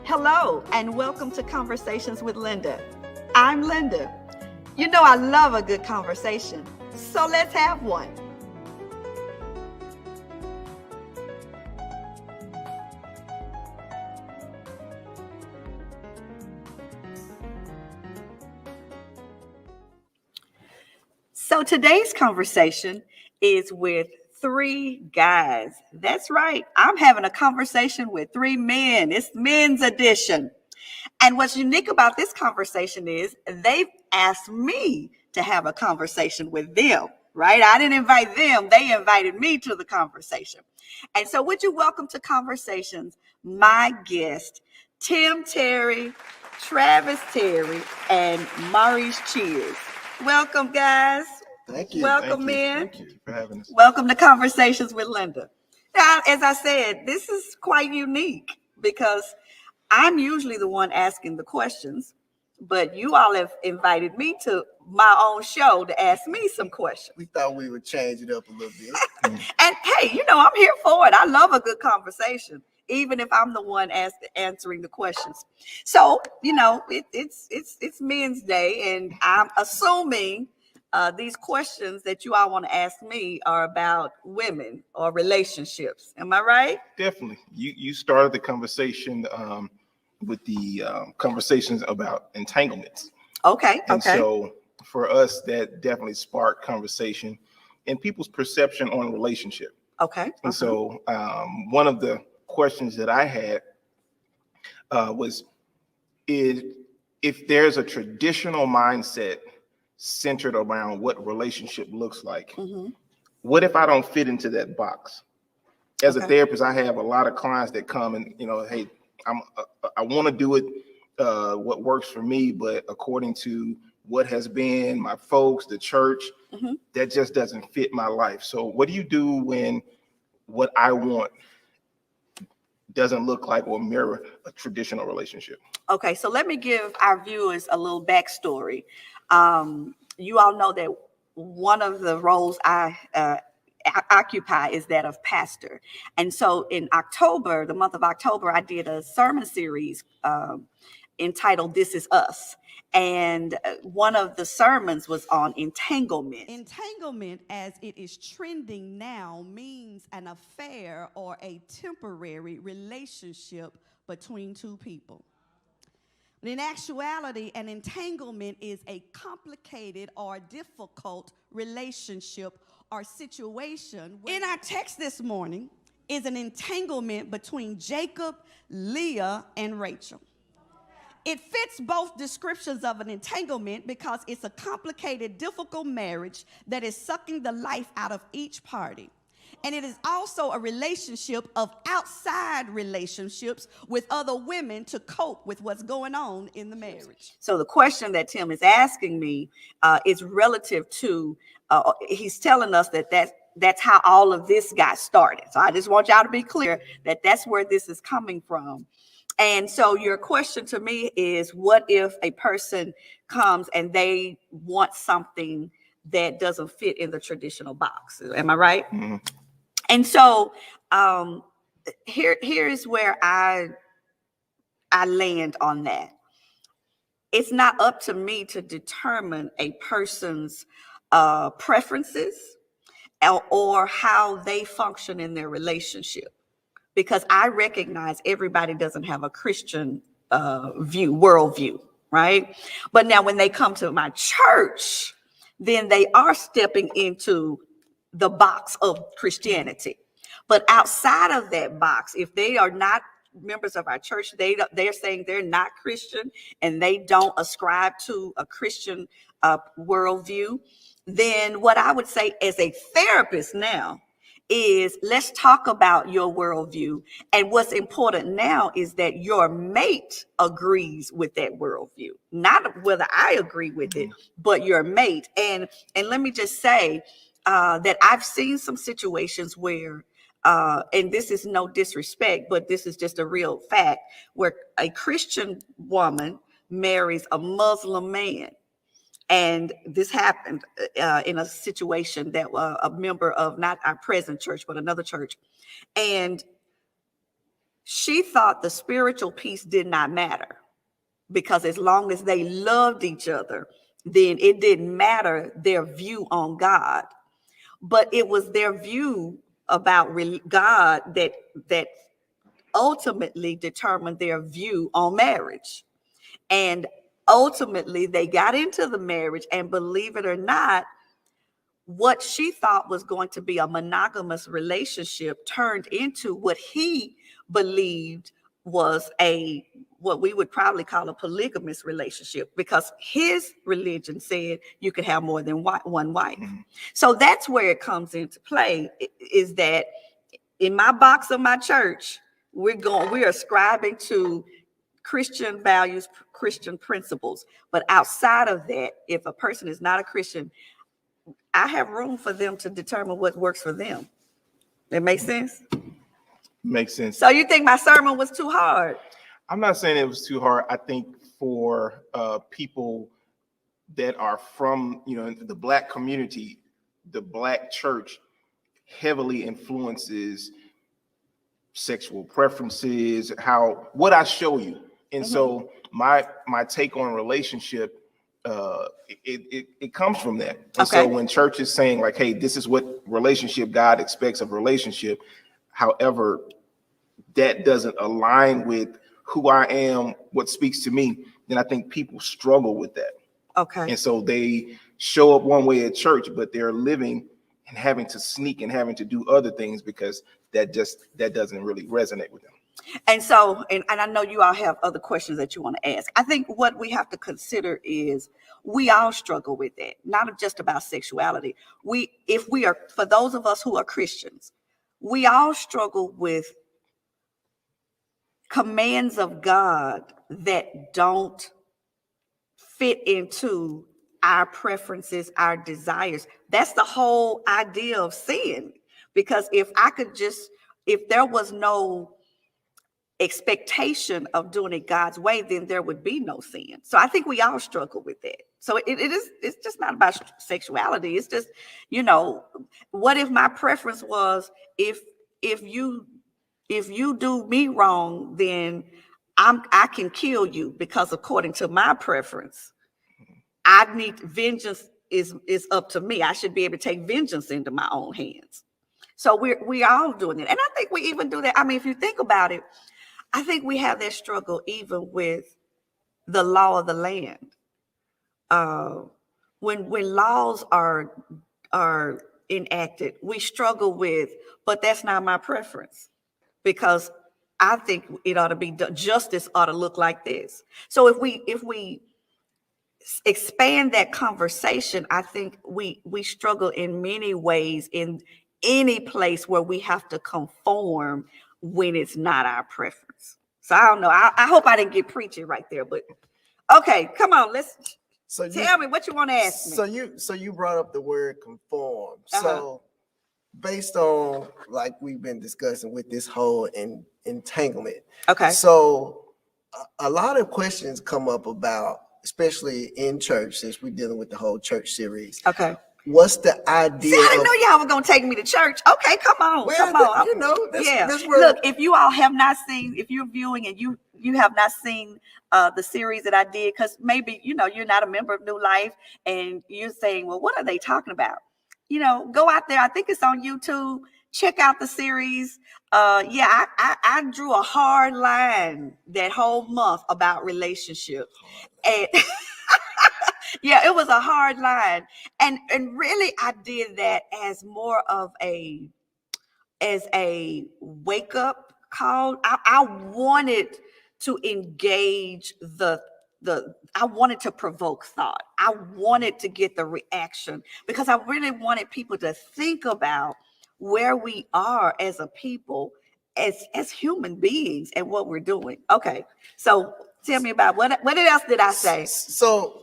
Hello, and welcome to Conversations with Linda. I'm Linda. You know I love a good conversation, so let's have one. So today's conversation is with three guys. That's right. I'm having a conversation with three men. It's men's edition. And what's unique about this conversation is they've asked me to have a conversation with them, right? I didn't invite them, they invited me to the conversation. And so, would you welcome to Conversations my guest, Tim Terry, Travis Terry, and Maurice Cheers. Welcome, guys. Thank you. Welcome, men. Thank you for having us. Welcome to Conversations with Linda. Now, as I said, this is quite unique because I'm usually the one asking the questions, but you all have invited me to my own show to ask me some questions. We thought we would change it up a little bit. And hey, I'm here for it. I love a good conversation, even if I'm the one answering the questions. So, it's Men's Day, and I'm assuming these questions that you all want to ask me are about women or relationships. Am I right? Definitely. You started the conversation with the conversations about entanglements. Okay. And so for us, that definitely sparked conversation and people's perception on relationship. Okay. And so one of the questions that I had was if there's a traditional mindset centered around what relationship looks like, what if I don't fit into that box? As a therapist, I have a lot of clients that come and, hey, I want to do it what works for me, but according to what has been my folks, the church, that just doesn't fit my life. So what do you do when what I want doesn't look like or mirror a traditional relationship? Okay, so let me give our viewers a little backstory. You all know that one of the roles I occupy is that of pastor. And so in October, the month of October, I did a sermon series entitled This Is Us. And one of the sermons was on entanglement. Entanglement, as it is trending now, means an affair or a temporary relationship between two people. But in actuality, an entanglement is a complicated or difficult relationship or situation. In our text this morning is an entanglement between Jacob, Leah, and Rachel. It fits both descriptions of an entanglement because it's a complicated, difficult marriage that is sucking the life out of each party. And it is also a relationship of outside relationships with other women to cope with what's going on in the marriage. So the question that Tim is asking me is relative to, he's telling us that's how all of this got started. So I just want y'all to be clear that that's where this is coming from. And so your question to me is, what if a person comes and they want something that doesn't fit in the traditional box? Am I right? Mm-hmm. And so here is where I land on that. It's not up to me to determine a person's preferences or how they function in their relationship, because I recognize everybody doesn't have a Christian worldview, right? But now when they come to my church, then they are stepping into the box of Christianity. But outside of that box, if they are not members of our church, they're saying they're not Christian and they don't ascribe to a Christian worldview, then what I would say as a therapist now is, let's talk about your worldview. And what's important now is that your mate agrees with that worldview, not whether I agree with it, but your mate. And let me just say that I've seen some situations where, and this is no disrespect, but this is just a real fact, where a Christian woman marries a Muslim man. And this happened in a situation that a member of not our present church, but another church. And she thought the spiritual piece did not matter, because as long as they loved each other, then it didn't matter their view on God. But it was their view about God that ultimately determined their view on marriage. And ultimately, they got into the marriage, and believe it or not, what she thought was going to be a monogamous relationship turned into what he believed was what we would probably call a polygamous relationship, because his religion said you could have more than one wife. So that's where it comes into play, is that in my box of my church, we're ascribing to Christian values, Christian principles. But outside of that, if a person is not a Christian, I have room for them to determine what works for them. That makes sense? Makes sense. So you think my sermon was too hard? I'm not saying it was too hard. I think for people that are from, the Black community, the Black church heavily influences sexual preferences, what I show you. And so my take on relationship, it comes from that. And so when church is saying like, hey, this is what relationship God expects of relationship, however, that doesn't align with who I am, what speaks to me, then I think people struggle with that. Okay. And so they show up one way at church, but they're living and having to sneak and having to do other things because that doesn't really resonate with them. And so, and I know you all have other questions that you want to ask. I think what we have to consider is we all struggle with that, not just about sexuality. For those of us who are Christians, we all struggle with commands of God that don't fit into our preferences, our desires. That's the whole idea of sin. Because if there was no expectation of doing it God's way, then there would be no sin. So I think we all struggle with that. So it's just not about sexuality. It's just, what if my preference was, if you do me wrong, then I can kill you, because according to my preference, I need vengeance is up to me. I should be able to take vengeance into my own hands. So we all doing it. And I think we even do that. I mean, if you think about it, I think we have that struggle even with the law of the land. When laws are enacted, we struggle with, but that's not my preference, because I think it ought to be justice ought to look like this. So if we expand that conversation, I think we struggle in many ways in any place where we have to conform when it's not our preference. So I don't know. I hope I didn't get preachy right there, but okay, come on, tell me what you want to ask me. So you brought up the word conform. So based on like we've been discussing with this whole entanglement. Okay. So a lot of questions come up about, especially in church, since we're dealing with the whole church series. Okay. What's the idea? See, I didn't know y'all were gonna take me to church. Okay, come on. That's Look, if you all have not seen, if you're viewing and you have not seen the series that I did, because maybe you're not a member of New Life and you're saying, well, what are they talking about? Go out there. I think it's on YouTube. Check out the series. I drew a hard line that whole month about relationships, and yeah, it was a hard line. And really I did that as more of a wake up call. I wanted to engage I wanted to provoke thought. I wanted to get the reaction, because I really wanted people to think about where we are as a people, as human beings, and what we're doing. Okay, so tell me about what else did I say? So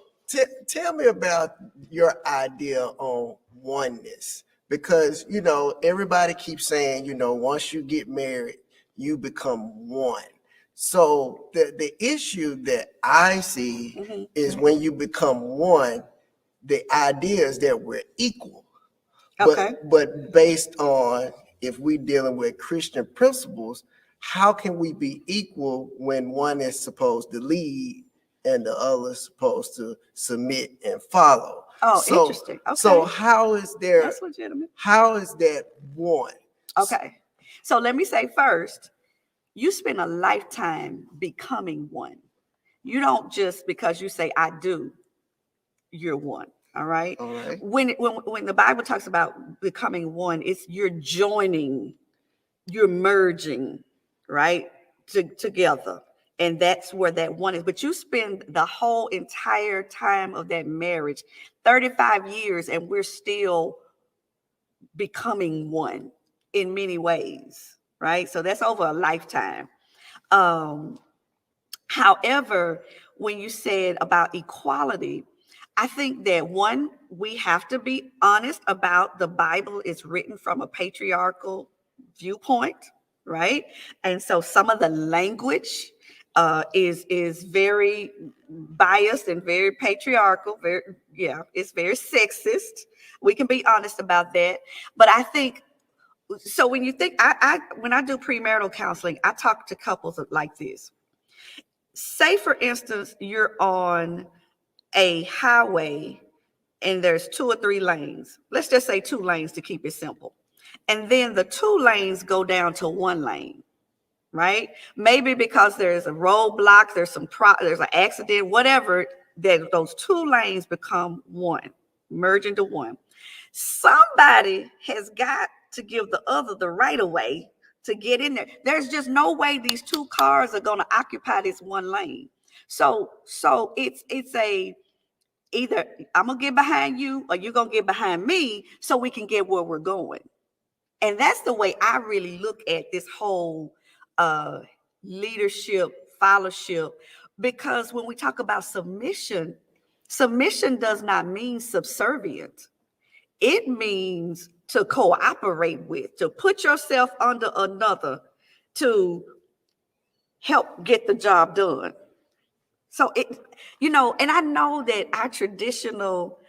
tell me about your idea on oneness, because everybody keeps saying once you get married you become one. So the issue that I see is when you become one, the idea is that we're equal. Okay. But based on, if we're dealing with Christian principles, how can we be equal when one is supposed to lead and the other is supposed to submit and follow? Oh, So, interesting. Okay. so how is there? That's legitimate. How is that one? Okay. So let me say first, you spend a lifetime becoming one. You don't just because you say I do, you're one. All right. All right. When the Bible talks about becoming one, it's you're joining, you're merging, right? Together. And that's where that one is. But you spend the whole entire time of that marriage, 35 years, and we're still becoming one in many ways, right? So that's over a lifetime. Um, However, when you said about equality, I think that one, we have to be honest about the Bible is written from a patriarchal viewpoint, right? And so some of the language is very biased and very patriarchal. Very, yeah, it's very sexist. We can be honest about that. But I think so. When you think, when I do premarital counseling, I talk to couples like this. Say, for instance, you're on a highway and there's 2 or 3 lanes. Let's just say 2 lanes to keep it simple. And then the 2 lanes go down to 1 lane, right? Maybe because there's a roadblock, there's there's an accident, whatever, that those 2 lanes become 1, merge into 1. Somebody has got to give the other the right of way to get in there. There's just no way these 2 cars are going to occupy this 1 lane. So it's a either I'm gonna get behind you or you're gonna get behind me so we can get where we're going. And that's the way I really look at this whole uh leadership, followership, because when we talk about submission, submission does not mean subservient. It means to cooperate with, to put yourself under another to help get the job done. So and I know that our traditional,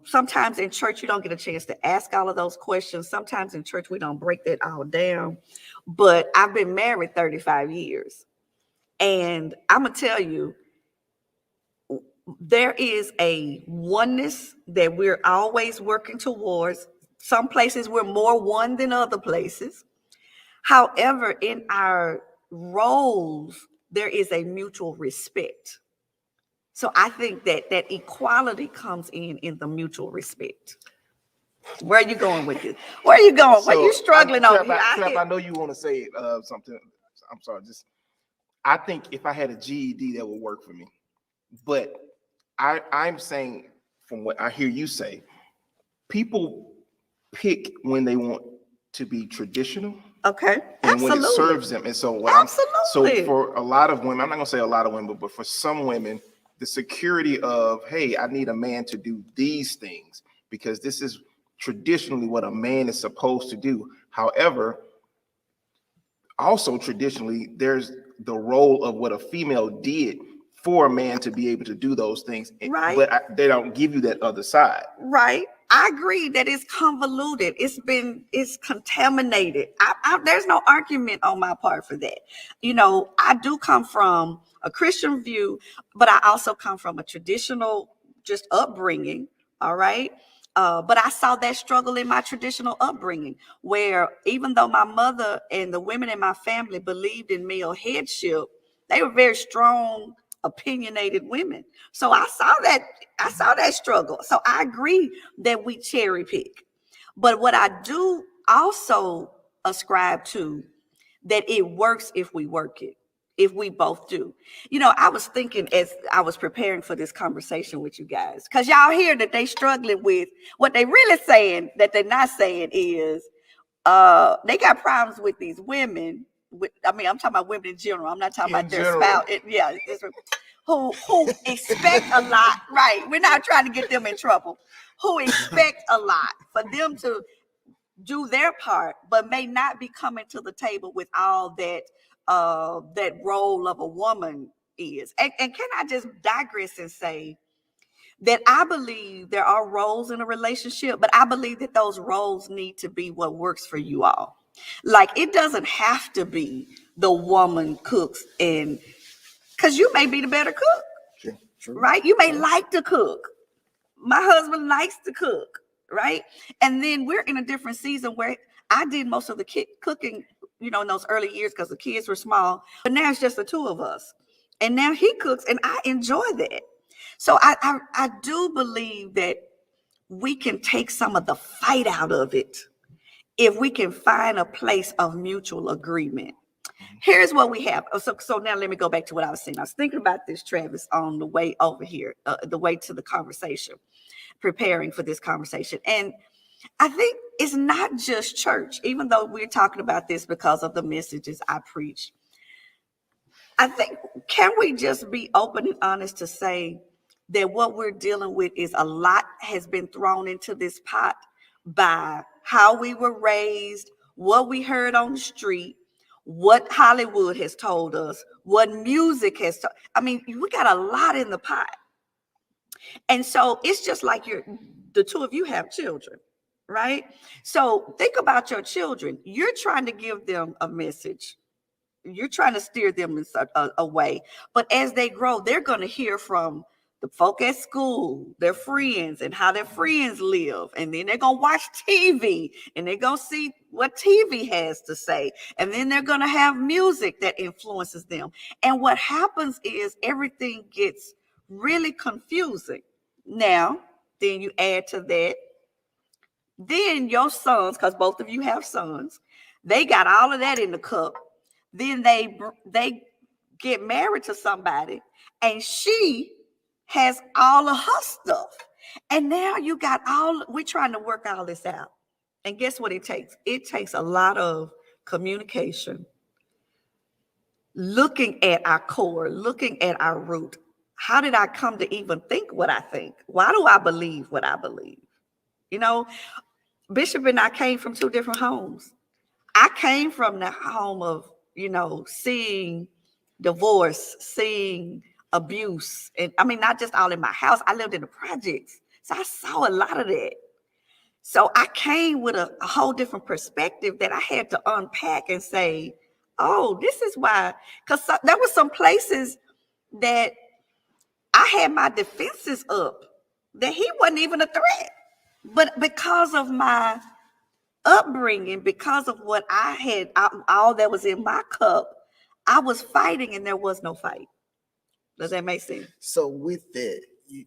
sometimes in church, you don't get a chance to ask all of those questions. Sometimes in church, we don't break that all down. But I've been married 35 years. And I'm going to tell you, there is a oneness that we're always working towards. Some places we're more one than other places. However, in our roles, there is a mutual respect. So I think that equality comes in the mutual respect. Where are you going with this? Where are you going? Why are you struggling over here? I know you want to say something. I'm sorry. I think if I had a GED, that would work for me. But I'm saying, from what I hear you say, people pick when they want to be traditional. Okay. And absolutely. when it serves them. And so absolutely. So for a lot of women, I'm not gonna say a lot of women, but for some women, the security of, hey, I need a man to do these things because this is traditionally what a man is supposed to do. However, also traditionally, there's the role of what a female did for a man to be able to do those things. Right. But they don't give you that other side. Right. I agree that it's convoluted. It's contaminated. There's no argument on my part for that. I do come from a Christian view, but I also come from a traditional just upbringing. All right. But I saw that struggle in my traditional upbringing, where even though my mother and the women in my family believed in male headship, they were very strong, opinionated women. So I saw that struggle. So I agree that we cherry pick. But what I do also ascribe to, that it works if we work it, if we both do. I was thinking as I was preparing for this conversation with you guys, because y'all hear that they struggling with what they really saying that they're not saying is they got problems with these women. I'm talking about women in general. I'm not talking about their spouse. Yeah, who expect a lot, right? We're not trying to get them in trouble. Who expect a lot for them to do their part, but may not be coming to the table with all that that role of a woman is. And can I just digress and say that I believe there are roles in a relationship, but I believe that those roles need to be what works for you all. Like, it doesn't have to be the woman cooks, and because you may be the better cook, True. right? You may like to cook. My husband likes to cook, right? And then we're in a different season where I did most of the cooking, in those early years because the kids were small. But now it's just the two of us. And now he cooks, and I enjoy that. So I do believe that we can take some of the fight out of it if we can find a place of mutual agreement. Here's what we have. So now let me go back to what I was saying. I was thinking about this, Travis, on the way over here, the way to the conversation, preparing for this conversation. And I think it's not just church, even though we're talking about this because of the messages I preach. I think, can we just be open and honest to say that what we're dealing with is a lot has been thrown into this pot by how we were raised, what we heard on the street, what Hollywood has told us, what music has told. I mean, we got a lot in the pot. And so it's just like the two of you have children, right? So think about your children. You're trying to give them a message. You're trying to steer them in a way. But as they grow, they're going to hear from the folk at school, their friends, and how their friends live. And then they're going to watch TV, and they're going to see what TV has to say. And then they're going to have music that influences them. And what happens is everything gets really confusing. Now, then you add to that, then your sons, because both of you have sons, they got all of that in the cup. Then they get married to somebody, and she has all of her stuff. And now you got we're trying to work all this out. And guess what it takes? It takes a lot of communication, looking at our core, looking at our root. How did I come to even think what I think? Why do I believe what I believe? Bishop and I came from two different homes. I came from the home of, seeing divorce, seeing abuse. And I mean, not just all in my house. I lived in the projects. So I saw a lot of that. So I came with a whole different perspective that I had to unpack and say, oh, this is why. Because there were some places that I had my defenses up, that he wasn't even a threat. But because of my upbringing, because of what I had, all that was in my cup, I was fighting and there was no fight. Does that make sense? So with that,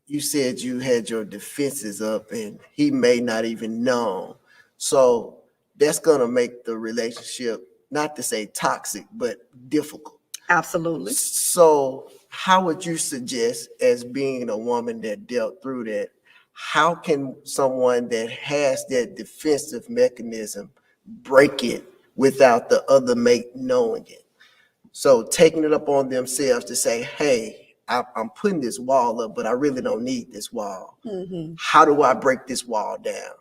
you said you had your defenses up and he may not even know. So that's going to make the relationship, not to say toxic, but difficult. Absolutely. So how would you suggest, as being a woman that dealt through that, how can someone that has that defensive mechanism break it without the other mate knowing it? So taking it up on themselves to say, hey, I'm putting this wall up, but I really don't need this wall. Mm-hmm. How do I break this wall down?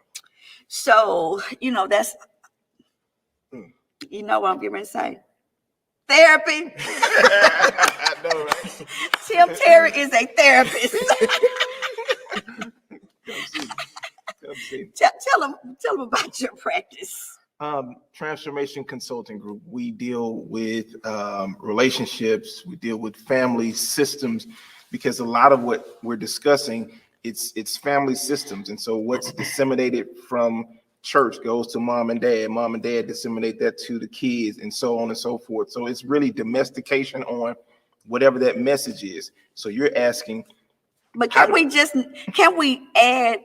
So, that's, what I'm getting ready to say. Therapy. I know, right? Tim Terry is a therapist. Tell them about your practice. Transformation Consulting Group. We deal with relationships. We deal with family systems, because a lot of what we're discussing, it's family systems. And so what's disseminated from church goes to mom and dad disseminate that to the kids, and so on and so forth. So it's really domestication on whatever that message is. So you're asking, but can we add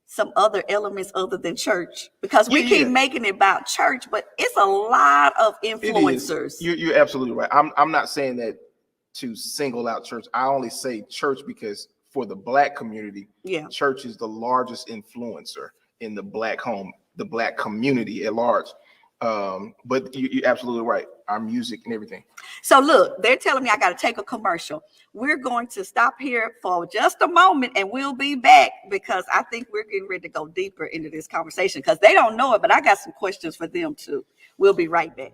some other elements other than church? Because we keep making it about church, but it's a lot of influencers. You're absolutely right. I'm not saying that to single out church. I only say church because for the Black community, church is the largest influencer in the Black home, the Black community at large. But you're absolutely right. Our music and everything. So look, they're telling me I got to take a commercial. We're going to stop here for just a moment and we'll be back, because I think we're getting ready to go deeper into this conversation, because they don't know it, but I got some questions for them too. We'll be right back.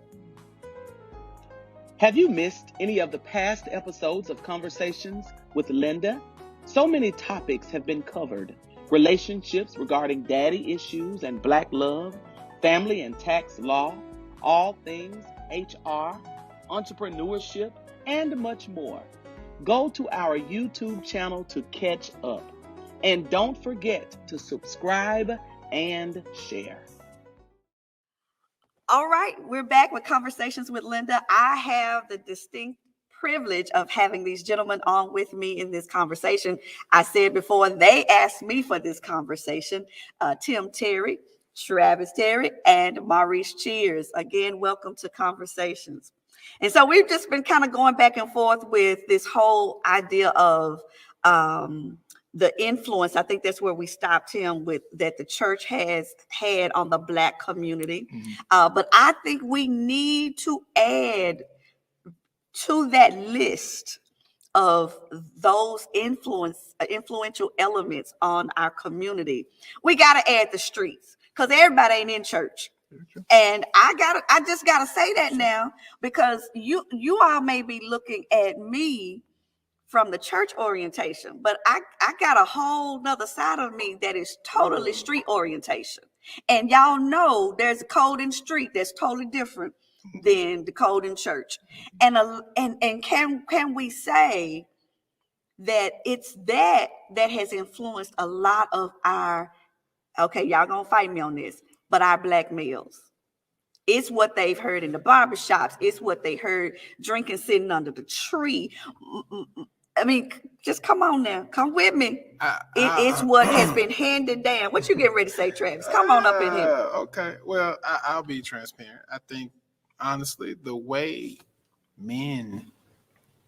Have you missed any of the past episodes of Conversations with Linda? So many topics have been covered. Relationships regarding daddy issues and Black love, family and tax law, all things HR, entrepreneurship, and much more. Go to our YouTube channel to catch up. And don't forget to subscribe and share. All right, we're back with Conversations with Linda. I have the distinct privilege of having these gentlemen on with me in this conversation. I said before, they asked me for this conversation. Tim Terry, Travis Terry, and Maurice Cheers. Again, welcome to Conversations. And so we've just been kind of going back and forth with this whole idea of the influence. I think that's where we stopped him with that the church has had on the Black community. But I think we need to add to that list of those influential elements on our community. We got to add the streets because everybody ain't in church. And I just gotta say that now, because you all may be looking at me from the church orientation, but I got a whole nother side of me that is totally street orientation. And y'all know there's a code in street that's totally different than the code in church. And can we say that it's that has influenced a lot of our, okay, y'all gonna fight me on this, but our Black males. It's what they've heard in the barbershops. It's what they heard drinking, sitting under the tree. I mean, just come on now. Come with me. It's what has been handed down. What you getting ready to say, Travis? Come on up in here. Okay. Well, I'll be transparent. I think, honestly, the way men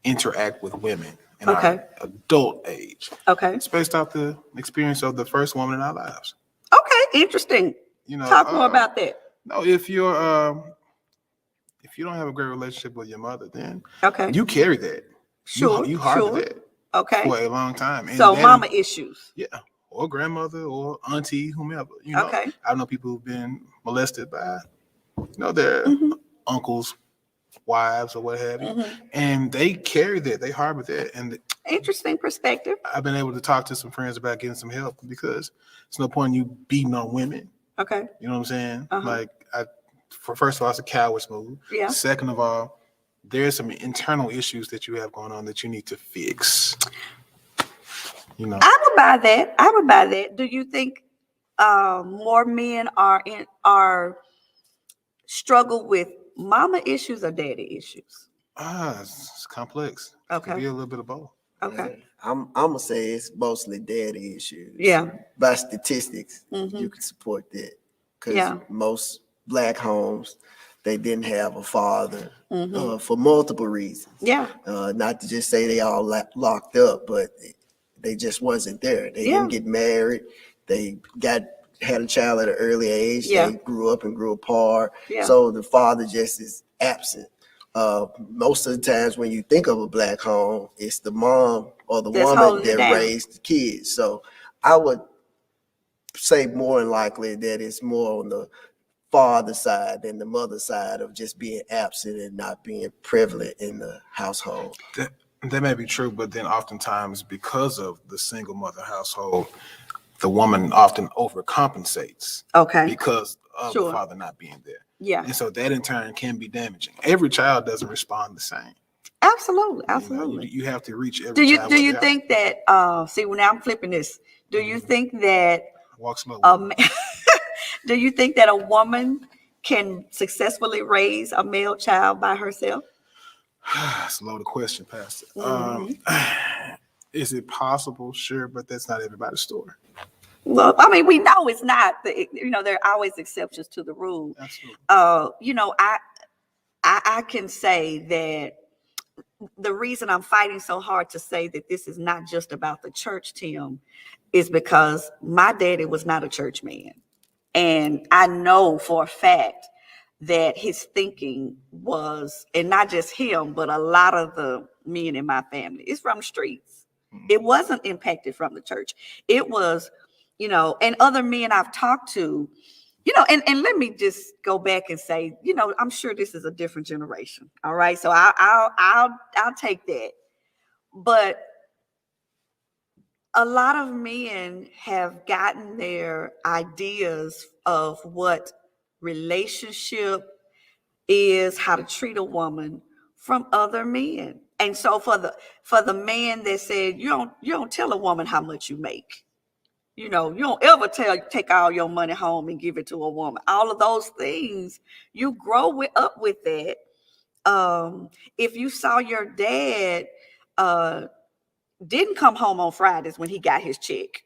interact with women in our adult age, it's based off the experience of the first woman in our lives. Okay, interesting. Talk more about that. No, if you don't have a great relationship with your mother, then you carry that. Sure, you harbor that. For a long time. And so mama issues. Yeah, or grandmother or auntie, whomever. I know people who've been molested by, their uncles, wives, or what have you, and they carry that, they harbor that. And interesting perspective. I've been able to talk to some friends about getting some help because it's no point in you beating on women. Okay. You know what I'm saying? Like, first of all, it's a coward's move. Yeah. Second of all, there's some internal issues that you have going on that you need to fix. I would buy that. Do you think more men are struggle with mama issues or daddy issues? It's complex. Okay. It could be a little bit of both. Okay. I'm gonna say it's mostly daddy issues. Yeah. By statistics, you can support that because most Black homes, they didn't have a father for multiple reasons. Yeah. Not to just say they all locked up, but they just wasn't there. They didn't get married. They had a child at an early age. Yeah. They grew up and grew apart. Yeah. So the father just is absent. Most of the times when you think of a Black home, it's the mom or the woman that raised the kids. So I would say more than likely that it's more on the father side than the mother side of just being absent and not being prevalent in the household. That may be true, but then oftentimes because of the single mother household, the woman often overcompensates. Because of the father not being there. Yeah. And so that in turn can be damaging. Every child doesn't respond the same. Absolutely. You have to reach every child. Do you think that see, now I'm flipping this. Do you think that walk slow? Do you think that a woman can successfully raise a male child by herself? It's a loaded question, Pastor. Is it possible? Sure, but that's not everybody's story. Well, I mean, we know it's not. There are always exceptions to the rule. Absolutely. I can say that the reason I'm fighting so hard to say that this is not just about the church, Tim, is because my daddy was not a church man. And I know for a fact that his thinking was, and not just him, but a lot of the men in my family, it's from the streets. It wasn't impacted from the church. It was, and other men I've talked to, and let me just go back and say, I'm sure this is a different generation. All right. So I'll take that. But a lot of men have gotten their ideas of what relationship, is how to treat a woman from other men. And so for the man that said you don't tell a woman how much you make. You don't ever take all your money home and give it to a woman. All of those things, you grow up with that. If you saw your dad didn't come home on Fridays when he got his check,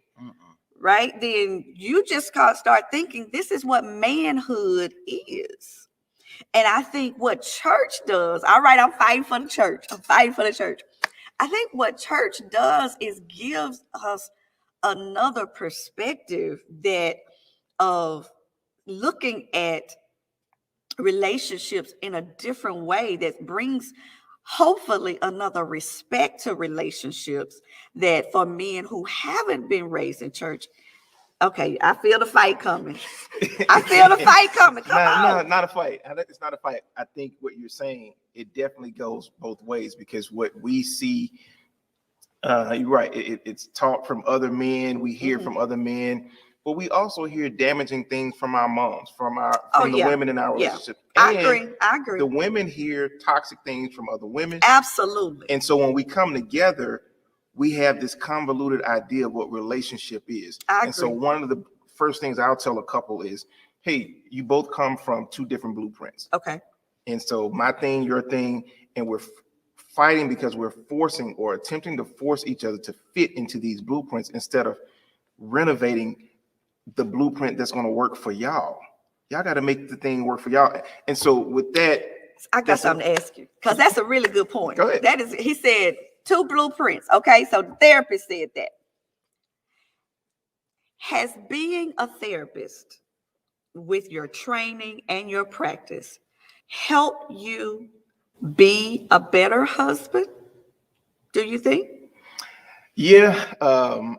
right? Then you just start thinking this is what manhood is. And I think what church does, all right, I'm fighting for the church. I think what church does is gives us another perspective that of looking at relationships in a different way that brings hopefully another respect to relationships that for men who haven't been raised in church. Okay, I feel the fight coming. Come on. Not a fight. It's not a fight. I think what you're saying, it definitely goes both ways, because what we see, you're right. It's taught from other men. We hear from other men, but we also hear damaging things from our moms, from the women in our relationship. I agree. The women hear toxic things from other women. Absolutely. And so when we come together, we have this convoluted idea of what relationship is. And so one of the first things I'll tell a couple is, hey, you both come from two different blueprints. Okay. And so my thing, your thing, and we're fighting because we're forcing or attempting to force each other to fit into these blueprints instead of renovating the blueprint that's going to work for y'all. Y'all got to make the thing work for y'all. And so with that, I got something to ask you, because that's a really good point. Go ahead. He said 2 blueprints. Okay, so the therapist said that. Has being a therapist with your training and your practice helped you be a better husband? Do you think? Yeah,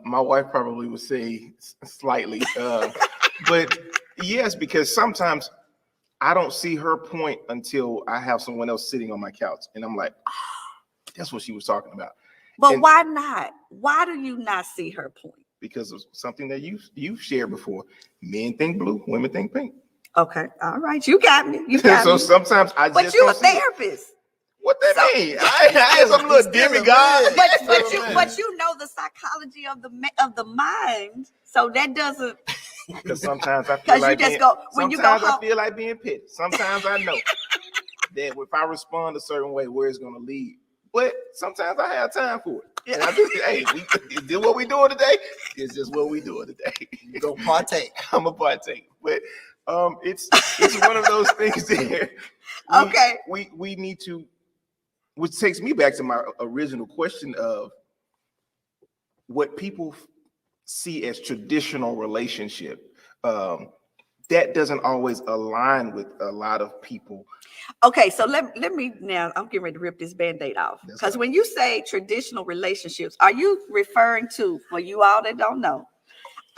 my wife probably would say slightly, but yes, because sometimes I don't see her point until I have someone else sitting on my couch, and I'm like, that's what she was talking about. But why not? Why do you not see her point? Because of something that you've shared before. Men think blue, women think pink. Okay, all right, you got me. So sometimes I but just you a don't see it. therapist. What that mean? I am some little demigod. But you know the psychology of the mind, so that doesn't. Because sometimes I feel like I feel like being petty. Sometimes I know that if I respond a certain way, where it's going to lead. But sometimes I have time for it. Yeah. And I just, hey, we do what we doing today. It's just what we doing today. You gonna partake? I'm a partake. But it's one of those things there. We need to, which takes me back to my original question of what people see as traditional relationship. That doesn't always align with a lot of people. Okay, so let me now, I'm getting ready to rip this Band-Aid off. Because when you say traditional relationships, are you referring to, for you all that don't know,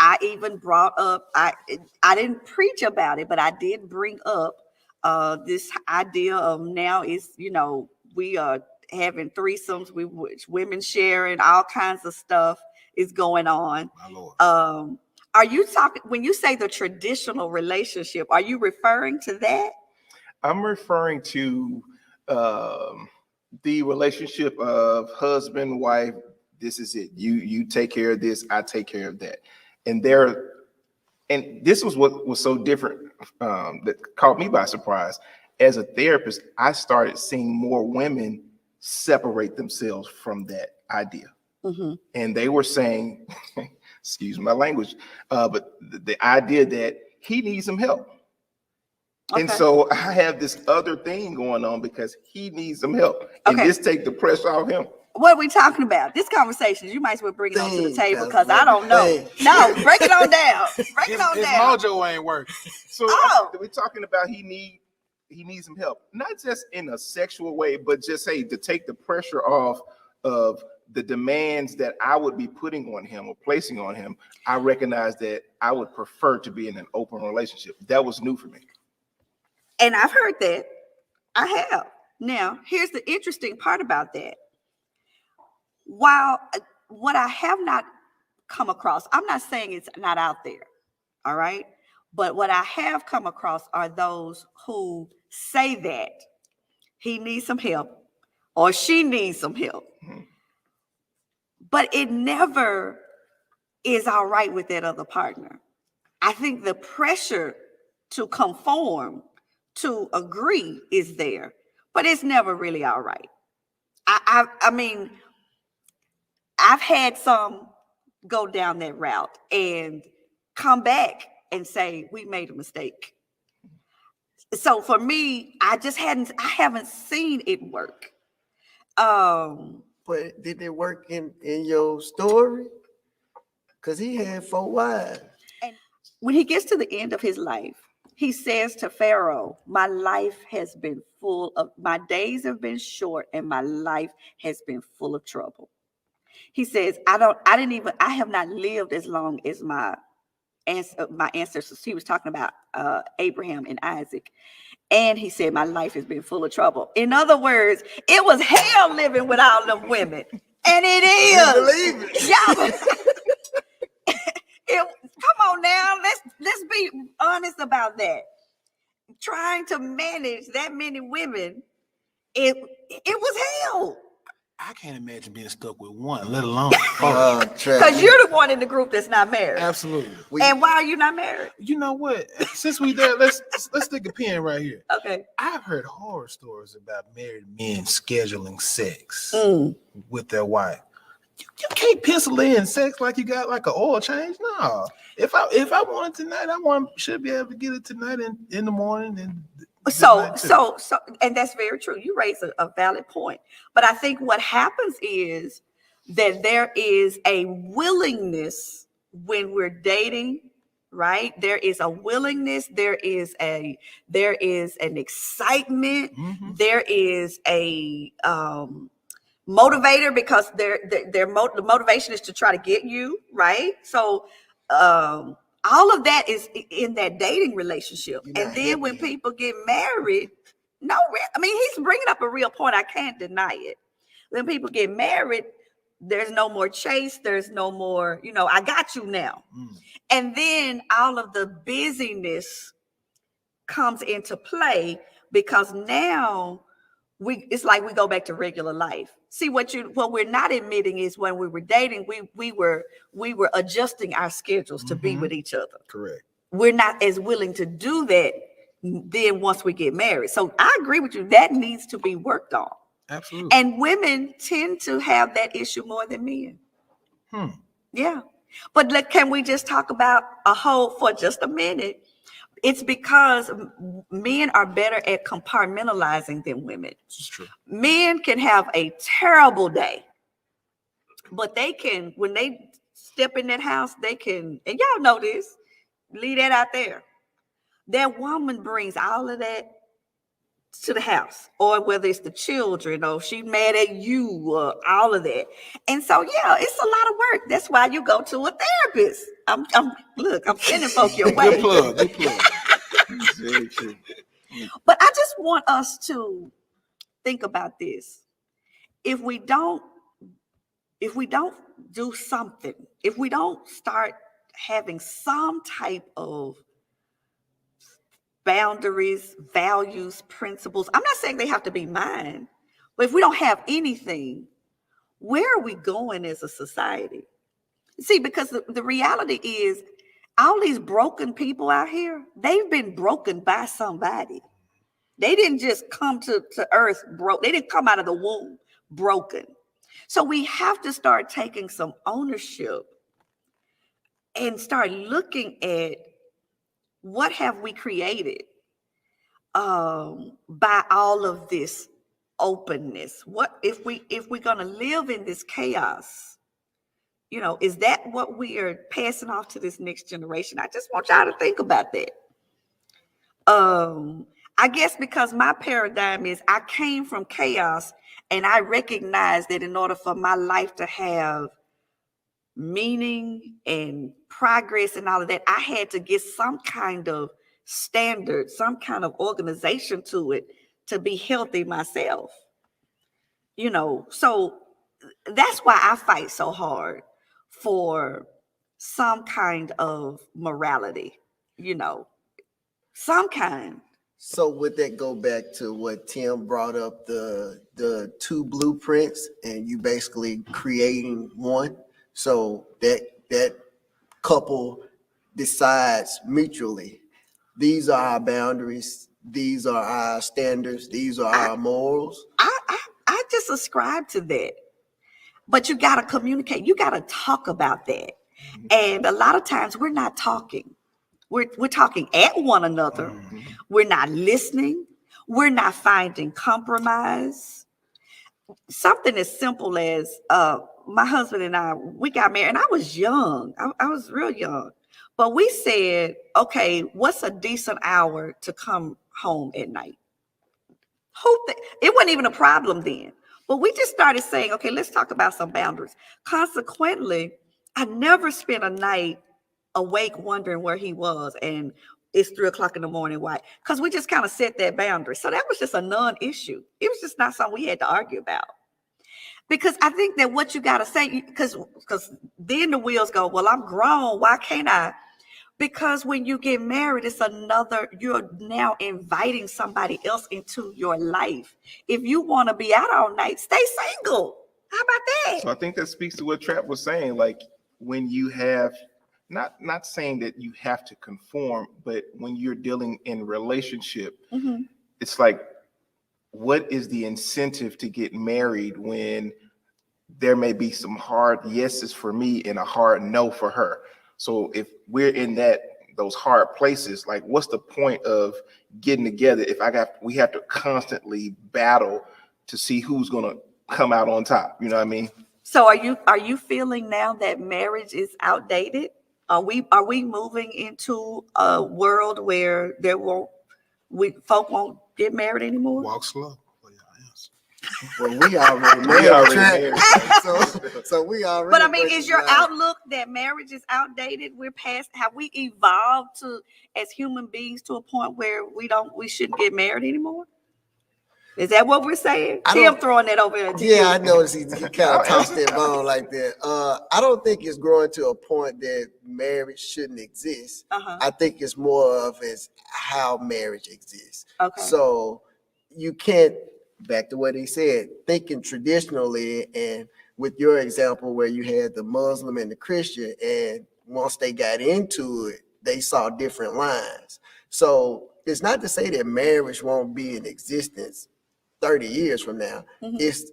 I even brought up, I didn't preach about it, but I did bring up this idea of now is, we are having threesomes, women sharing, all kinds of stuff is going on. My Lord. Are you talking, when you say the traditional relationship, are you referring to that? I'm referring to the relationship of husband, wife. This is it. You take care of this, I take care of that. And this was what was so different that caught me by surprise. As a therapist, I started seeing more women separate themselves from that idea. Mm-hmm. And they were saying, excuse my language, but the idea that he needs some help. Okay. And so I have this other thing going on because he needs some help. And this take the pressure off him. What are we talking about? This conversation, you might as well bring it onto the table because I don't know. No, break it on down. Break it on his down. mojo ain't working. So we're talking about he needs some help. Not just in a sexual way, but just to take the pressure off of the demands that I would be putting on him or placing on him. I recognize that I would prefer to be in an open relationship. That was new for me. And I've heard that. I have. Now, here's the interesting part about that. While what I have not come across, I'm not saying it's not out there. All right. But what I have come across are those who say that he needs some help or she needs some help. But it never is all right with that other partner. I think the pressure to conform, to agree is there, but it's never really all right. I mean, I've had some go down that route and come back and say, we made a mistake. So for me, I haven't seen it work. But did it work in your story? Because he had 4 wives. And when he gets to the end of his life, he says to Pharaoh, my days have been short and my life has been full of trouble. He says, I have not lived as long as my ancestors. He was talking about Abraham and Isaac. And he said, my life has been full of trouble. In other words, it was hell living with all them women. And it is. You believe it? Yeah. Come on now. Let's be honest about that. Trying to manage that many women, it was hell. I can't imagine being stuck with one, let alone because you're the one in the group that's not married. Absolutely. And why are you not married? You know what? Since we there, let's stick a pin right here. Okay. I've heard horror stories about married men scheduling sex with their wife. You can't pencil in sex like you got like an oil change. No. If I want it tonight, should be able to get it tonight in the morning and. So, and that's very true. You raise a valid point. But I think what happens is that there is a willingness when we're dating, right? There is a willingness. There is an excitement. Mm-hmm. There is a motivator because the motivation is to try to get you, right? So, all of that is in that dating relationship. And then when people get married, he's bringing up a real point. I can't deny it. When people get married, there's no more chase. There's no more, I got you now. And then all of the busyness comes into play because now it's like we go back to regular life. See, what we're not admitting is when we were dating, we were adjusting our schedules to be with each other. Correct. We're not as willing to do that then once we get married. So I agree with you. That needs to be worked on. Absolutely. And women tend to have that issue more than men. Yeah. But can we just talk about for just a minute? It's because men are better at compartmentalizing than women. This is true. Men can have a terrible day, but when they step in that house, they can, and y'all know this, leave that out there. That woman brings all of that to the house, or whether it's the children, or she's mad at you, or all of that. And so, yeah, it's a lot of work. That's why you go to a therapist. I'm sending folk your way. Good plug. Very true. But I just want us to think about this. If we don't do something, if we don't start having some type of boundaries, values, principles, I'm not saying they have to be mine, but if we don't have anything, where are we going as a society? See, because the reality is, all these broken people out here, they've been broken by somebody. They didn't just come to earth broke. They didn't come out of the womb broken. So we have to start taking some ownership and start looking at what have we created by all of this openness. What if we're going to live in this chaos? Is that what we are passing off to this next generation? I just want y'all to think about that. I guess because my paradigm is I came from chaos, and I recognize that in order for my life to have meaning and progress and all of that, I had to get some kind of standard, some kind of organization to it to be healthy myself. So that's why I fight so hard for some kind of morality. some kind. So would that go back to what Tim brought up, the two blueprints, and you basically creating one? So that couple decides mutually, these are our boundaries, these are our standards, these are our morals. I just ascribe to that. But you got to communicate. You got to talk about that. And a lot of times we're not talking. We're talking at one another. We're not listening. We're not finding compromise. Something as simple as my husband and I, we got married, and I was young. I was real young. But we said, okay, what's a decent hour to come home at night? It wasn't even a problem then. But we just started saying, okay, let's talk about some boundaries. Consequently, I never spent a night awake wondering where he was and it's 3:00 in the morning. Why? Because we just kind of set that boundary. So that was just a non-issue. It was just not something we had to argue about. Because I think that what you got to say, because then the wheels go, well, I'm grown. Why can't I? Because when you get married, you're now inviting somebody else into your life. If you want to be out all night, stay single. How about that? So I think that speaks to what Trap was saying. Like when you have, not saying that you have to conform, but when you're dealing in relationship, it's like, what is the incentive to get married when there may be some hard yeses for me and a hard no for her? So if we're in those hard places, like what's the point of getting together if we have to constantly battle to see who's gonna come out on top? You know what I mean? So are you feeling now that marriage is outdated? Are we moving into a world where folk won't get married anymore? Walk slow. Well, we already married. So we already. But I mean, is your outlook that marriage is outdated? Have we evolved as human beings to a point where we shouldn't get married anymore? Is that what we're saying? Tim throwing that over there. Yeah, I noticed he kind of tossed that bone like that. I don't think it's growing to a point that marriage shouldn't exist. I think it's more of how marriage exists. Okay. So you can't, back to what he said, thinking traditionally, and with your example where you had the Muslim and the Christian, and once they got into it, they saw different lines. So it's not to say that marriage won't be in existence 30 years from now. It's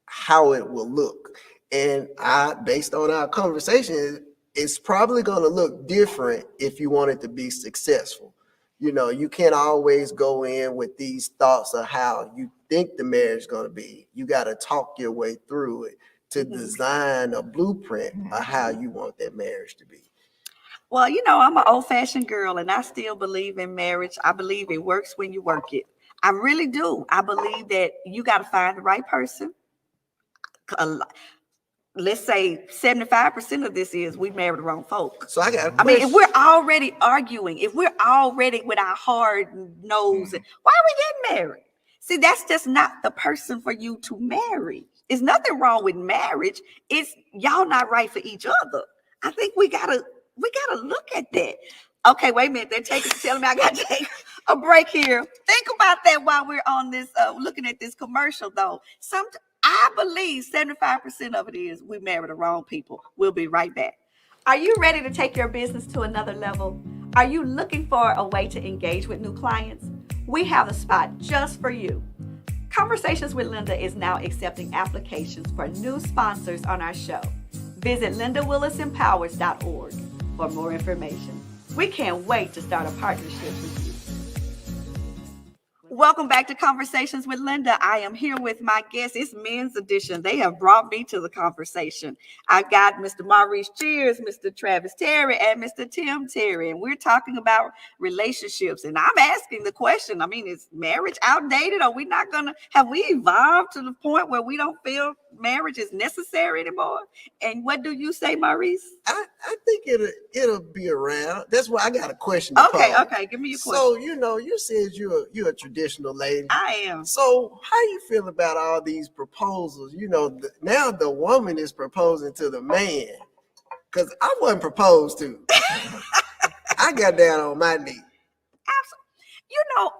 how it will look. And based on our conversation, it's probably going to look different if you want it to be successful. You can't always go in with these thoughts of how you think the marriage is going to be. You got to talk your way through it to design a blueprint of how you want that marriage to be. Well, I'm an old-fashioned girl, and I still believe in marriage. I believe it works when you work it. I really do. I believe that you got to find the right person. Let's say 75% of this is we married the wrong folk. So I mean, if we're already arguing, if we're already with our hard nose, why are we getting married? See, that's just not the person for you to marry. There's nothing wrong with marriage. It's y'all not right for each other. I think we gotta look at that. Okay, wait a minute. They're telling me I got to take a break here. Think about that while we're on this, looking at this commercial, though. I believe 75% of it is we married the wrong people. We'll be right back. Are you ready to take your business to another level? Are you looking for a way to engage with new clients? We have a spot just for you. Conversations with Linda is now accepting applications for new sponsors on our show. Visit lindawillisempowers.org for more information. We can't wait to start a partnership with you. Welcome back to Conversations with Linda. I am here with my guests. It's men's edition. They have brought me to the conversation. I got Mr. Maurice Cheers, Mr. Travis Terry, and Mr. Tim Terry. And we're talking about relationships. And I'm asking the question, is marriage outdated? Have we evolved to the point where we don't feel marriage is necessary anymore? And what do you say, Maurice? I think it'll be around. That's why I got a question. Okay. Give me your question. So, you said you're a traditional lady. I am. So how you feel about all these proposals? Now the woman is proposing to the man, because I wasn't proposed to. I got down on my knee. Absolutely. You know,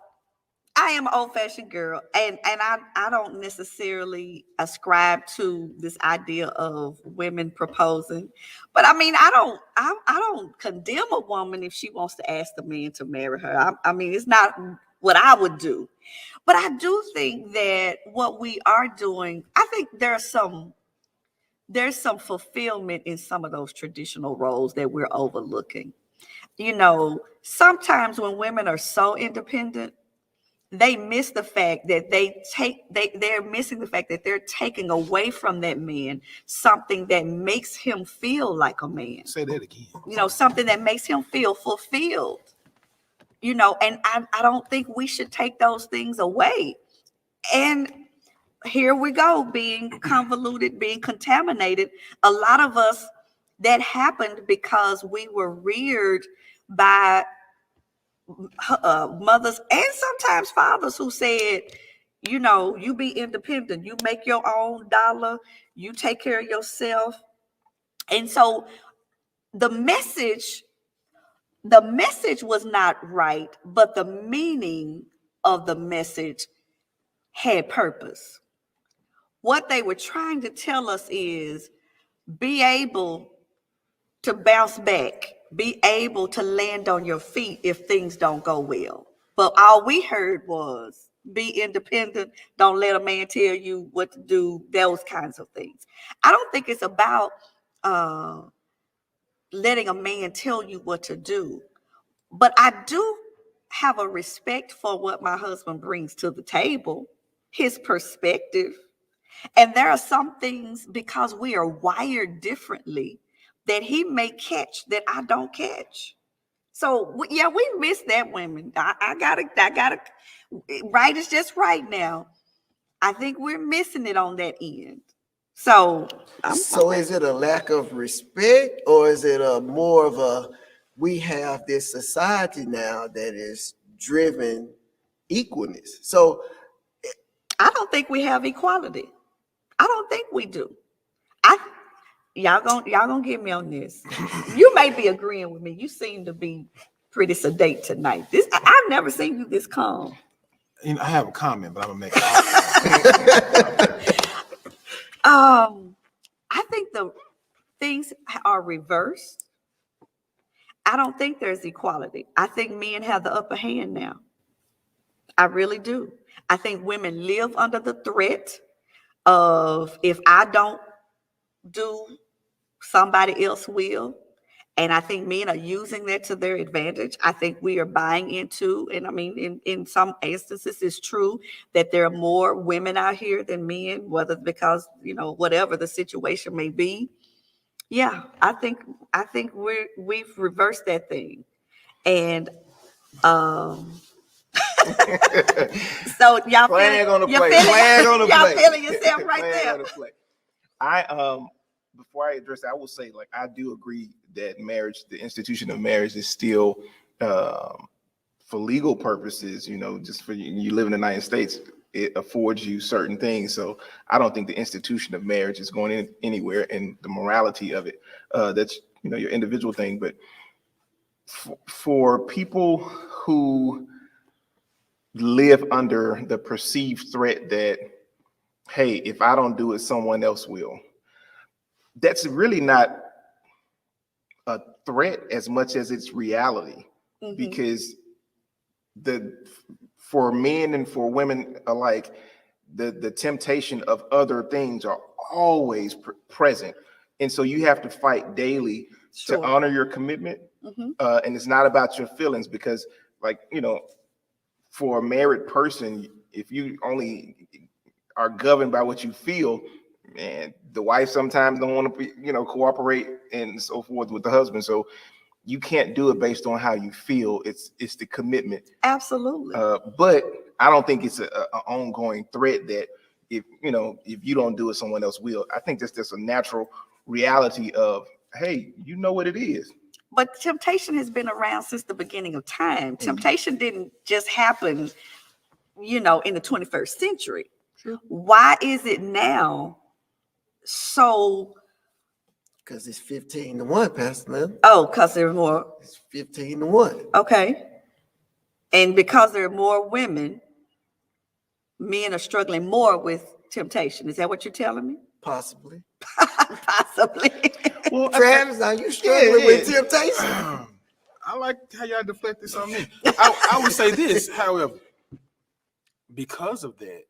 I am an old-fashioned girl, and I don't necessarily ascribe to this idea of women proposing, but I mean I don't condemn a woman if she wants to ask the man to marry her. I mean it's not what I would do, but I do think that what we are doing, I think there's some fulfillment in some of those traditional roles that we're overlooking. You know, sometimes when women are so independent, they miss the fact that they're missing the fact that they're taking away from that man something that makes him feel like a man. Say that again. You know, something that makes him feel fulfilled. You know, and I don't think we should take those things away. And here we go, being convoluted, being contaminated. A lot of us, that happened because we were reared by mothers and sometimes fathers who said, you know, you be independent, you make your own dollar, you take care of yourself. And so the message was not right, but the meaning of the message had purpose. What they were trying to tell us is be able to bounce back, be able to land on your feet if things don't go well. But all we heard was be independent, don't let a man tell you what to do, those kinds of things. I don't think it's about letting a man tell you what to do, but I do have a respect for what my husband brings to the table, his perspective. And there are some things, because we are wired differently, that he may catch that I don't catch. So yeah, we miss that, women. I gotta. Right is just right now. I think we're missing it on that end. So, So is it a lack of respect, or is it a more of a, we have this society now that is driven equalness? So I don't think we have equality. I don't think we do. Y'all gonna get me on this. You may be agreeing with me. You seem to be pretty sedate tonight. I've never seen you this calm. You know, I have a comment, but I'm gonna make it. I think the things are reversed. I don't think there's equality. I think men have the upper hand now. I really do. I think women live under the threat of, if I don't do, somebody else will. And I think men are using that to their advantage. I think we are buying into, and I mean, in some instances, it's true that there are more women out here than men, whether because, you know, whatever the situation may be. Yeah, I think we've reversed that thing. And so y'all Flag on the y'all play. Flag on the y'all play. feeling yourself right Flag there. on the play. I before I address that, I will say, like, I do agree that marriage, the institution of marriage, is still for legal purposes, you know, just for you live in the United States, it affords you certain things. So I don't think the institution of marriage is going anywhere, and the morality of it, that's, you know, your individual thing. But for people who live under the perceived threat that, hey, if I don't do it, someone else will, that's really not a threat as much as it's reality. Mm-hmm. Because for men and for women alike, the temptation of other things are always present, and so you have to fight daily. Sure. To honor your commitment. Mm-hmm. And it's not about your feelings, because, like, you know, for a married person, if you only are governed by what you feel, and the wife sometimes don't want to be, you know, cooperate and so forth with the husband. So you can't do it based on how you feel. It's the commitment. Absolutely. But I don't think it's an ongoing threat that if you don't do it, someone else will. I think that's just a natural reality of, hey, you know what it is. But temptation has been around since the beginning of time. Mm-hmm. Temptation didn't just happen, you know, in the 21st century. Sure. Why is it now so Because it's 15-1, Pastor Lynn. Oh, because there are more. It's 15-1. Okay. And because there are more women, men are struggling more with temptation. Is that what you're telling me? Possibly. Possibly. Well, Travis, are you struggling with temptation? I like how y'all deflect this on me. I would say this, however, because of that,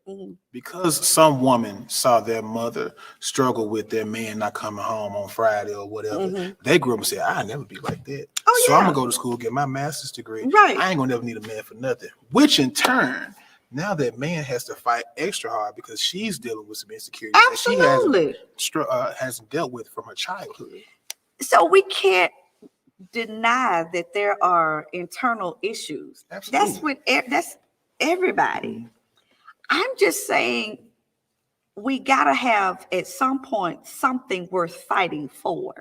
because some woman saw their mother struggle with their man not coming home on Friday or whatever, they grew up and said, I'll never be like that. Oh, so yeah. I'm going to go to school, get my master's degree. Right. I ain't going to never need a man for nothing. Which in turn, now that man has to fight extra hard because she's dealing with some insecurities Absolutely. that she hasn't dealt with from her childhood. So we can't deny that there are internal issues. Absolutely. That's everybody. I'm just saying we gotta have at some point something worth fighting for,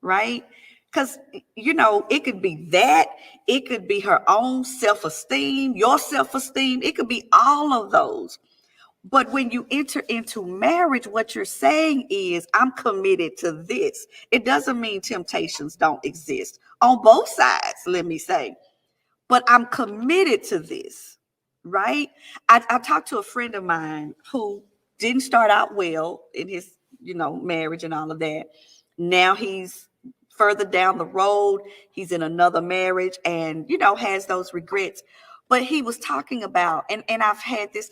right? Because it could be that, it could be her own self-esteem, your self-esteem, it could be all of those. But when you enter into marriage, what you're saying is, I'm committed to this. It doesn't mean temptations don't exist on both sides, let me say. But I'm committed to this, right? I talked to a friend of mine who didn't start out well in his, marriage and all of that. Now he's further down the road. He's in another marriage and, has those regrets. But he was talking about, and I've had this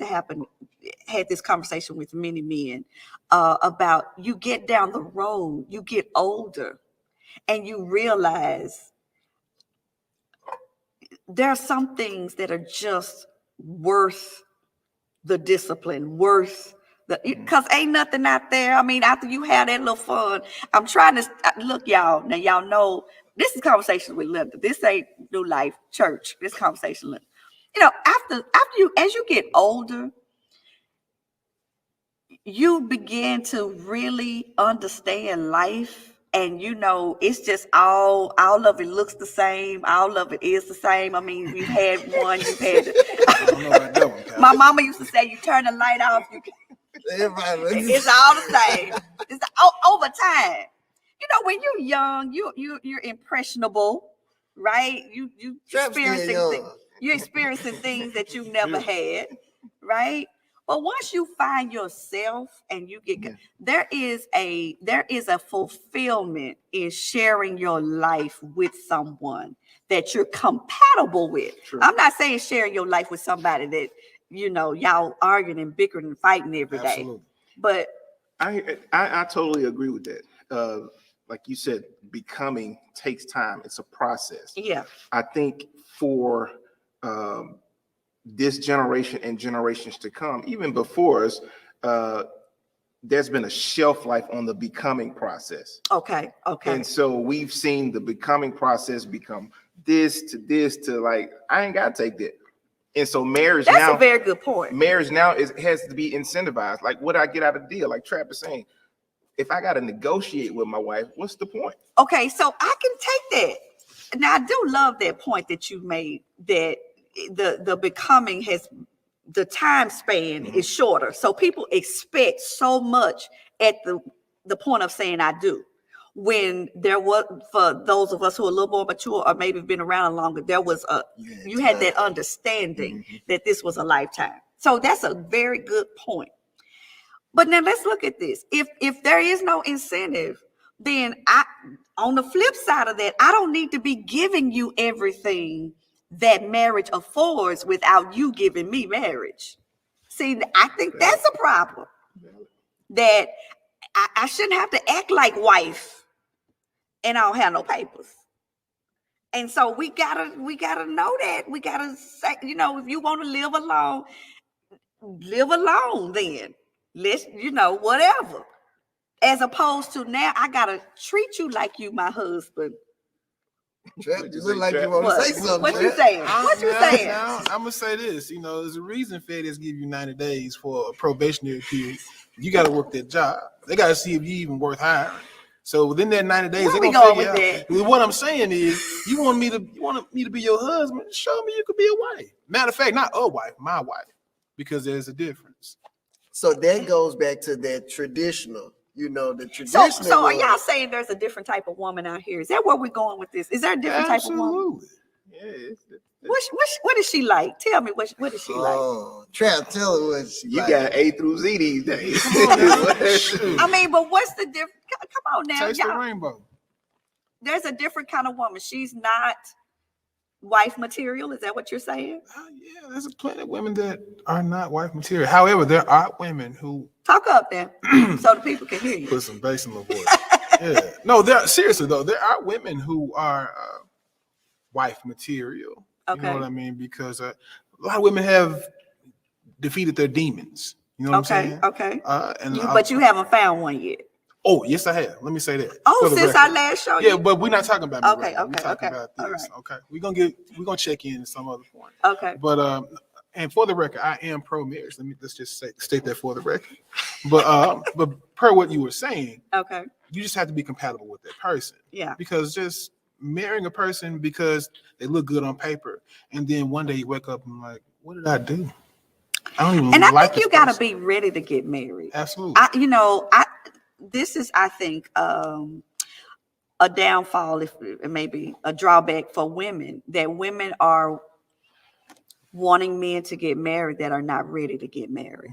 conversation with many men about, you get down the road, you get older, and you realize there are some things that are just worth the discipline, worth because ain't nothing out there. I mean, after you have that little fun, I'm trying to look, y'all. Now, y'all know this is conversation with Linda. This ain't New Life Church. This conversation, Linda. After you, as you get older, you begin to really understand life. And it's just all of it looks the same. All of it is the same. I mean, you've had one, you've had. I don't know about that one, My mama used to say, you turn the light off, it's all the same. It's over time. When you're young, you're impressionable, right? You you're experiencing things that you've never had, right? But once you find yourself and you get, there is a fulfillment in sharing your life with someone that you're compatible with. True. I'm not saying sharing your life with somebody that y'all arguing and bickering and fighting every day. Absolutely. But I totally agree with that. Like you said, becoming takes time. It's a process. Yeah. I think for this generation and generations to come, even before us, there's been a shelf life on the becoming process. Okay. And so we've seen the becoming process become this to like, I ain't got to take that. And so marriage That's a very good point. Marriage now has to be incentivized. Like, what do I get out of the deal? Like Trap is saying, if I got to negotiate with my wife, what's the point? Okay, so I can take that. Now, I do love that point that you made, that the becoming the time span is shorter. So people expect so much at the point of saying I do. When there was, for those of us who are a little more mature or maybe been around longer, there was you had that understanding that this was a lifetime. So that's a very good point. But now let's look at this. If there is no incentive, then on the flip side of that, I don't need to be giving you everything that marriage affords without you giving me marriage. See, I think that's a problem. That I shouldn't have to act like wife and I don't have no papers. And so we gotta know that. We gotta say, if you want to live alone then. Let's, whatever. As opposed to now, I gotta treat you like you my husband. You look like you want to say something. What you saying? Now, I'm gonna say this. There's a reason FedEx give you 90 days for a probationary period. You got to work that job. They got to see if you even worth hiring. So within that 90 days, they're gonna figure out. What I'm saying is, you want me to be your husband? Show me you could be a wife. Matter of fact, not a wife, my wife, because there's a difference. So that goes back to that traditional. You know, the So, traditional are y'all was, saying there's a different type of woman out here? Is that where we're going with this? Is there a different type of woman? Absolutely. Yeah, What is she like? Tell me what is she like? oh, Trap, tell her what she you like. got A through Z these days. Come on now. Shoot. I mean, but what's the difference? Come on now, Taste the y'all. rainbow. There's a different kind of woman. She's not wife material. Is that what you're saying? Yeah, there's plenty of women that are not wife material. However, there are women who Talk up then, so the people can hear you. put some bass in my voice. Yeah, no, seriously though, there are women who are wife material. You know what I mean? Because a lot of women have defeated their demons. You know what I'm saying? Okay. And But you haven't found one yet. Oh, yes, I have. Let me say that. Oh, since our last show. Yeah, but we're not talking about me. Okay, right now. We're talking about this. Right. Okay, we're gonna check in at some other point. Okay. But and for the record, I am pro marriage. Let's just state that for the record. But per what you were saying, okay, you just have to be compatible with that person. Yeah. Because just marrying a person because they look good on paper, and then one day you wake up and like, what did I do? I don't even. And I think you got to be ready to get married. Absolutely. This is, I think, a downfall, if maybe a drawback for women, that women are wanting men to get married that are not ready to get married.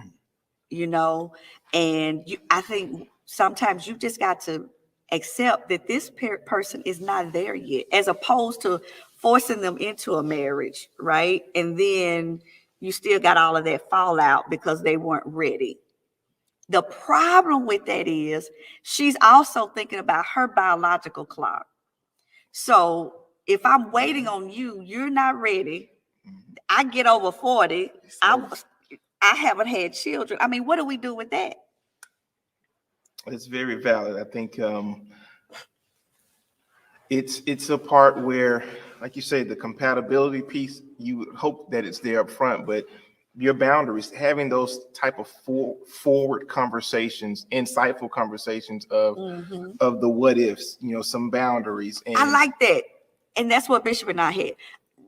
And I think sometimes you just got to accept that this person is not there yet, as opposed to forcing them into a marriage, right? And then you still got all of that fallout because they weren't ready. The problem with that is she's also thinking about her biological clock. So if I'm waiting on you, you're not ready. I get over 40. I haven't had children. I mean, what do we do with that? It's very valid. I think it's a part where, like you say, the compatibility piece, you hope that it's there up front, but your boundaries, having those type of forward conversations, insightful conversations of the what ifs, some boundaries. And I like that. And that's what Bishop and I had.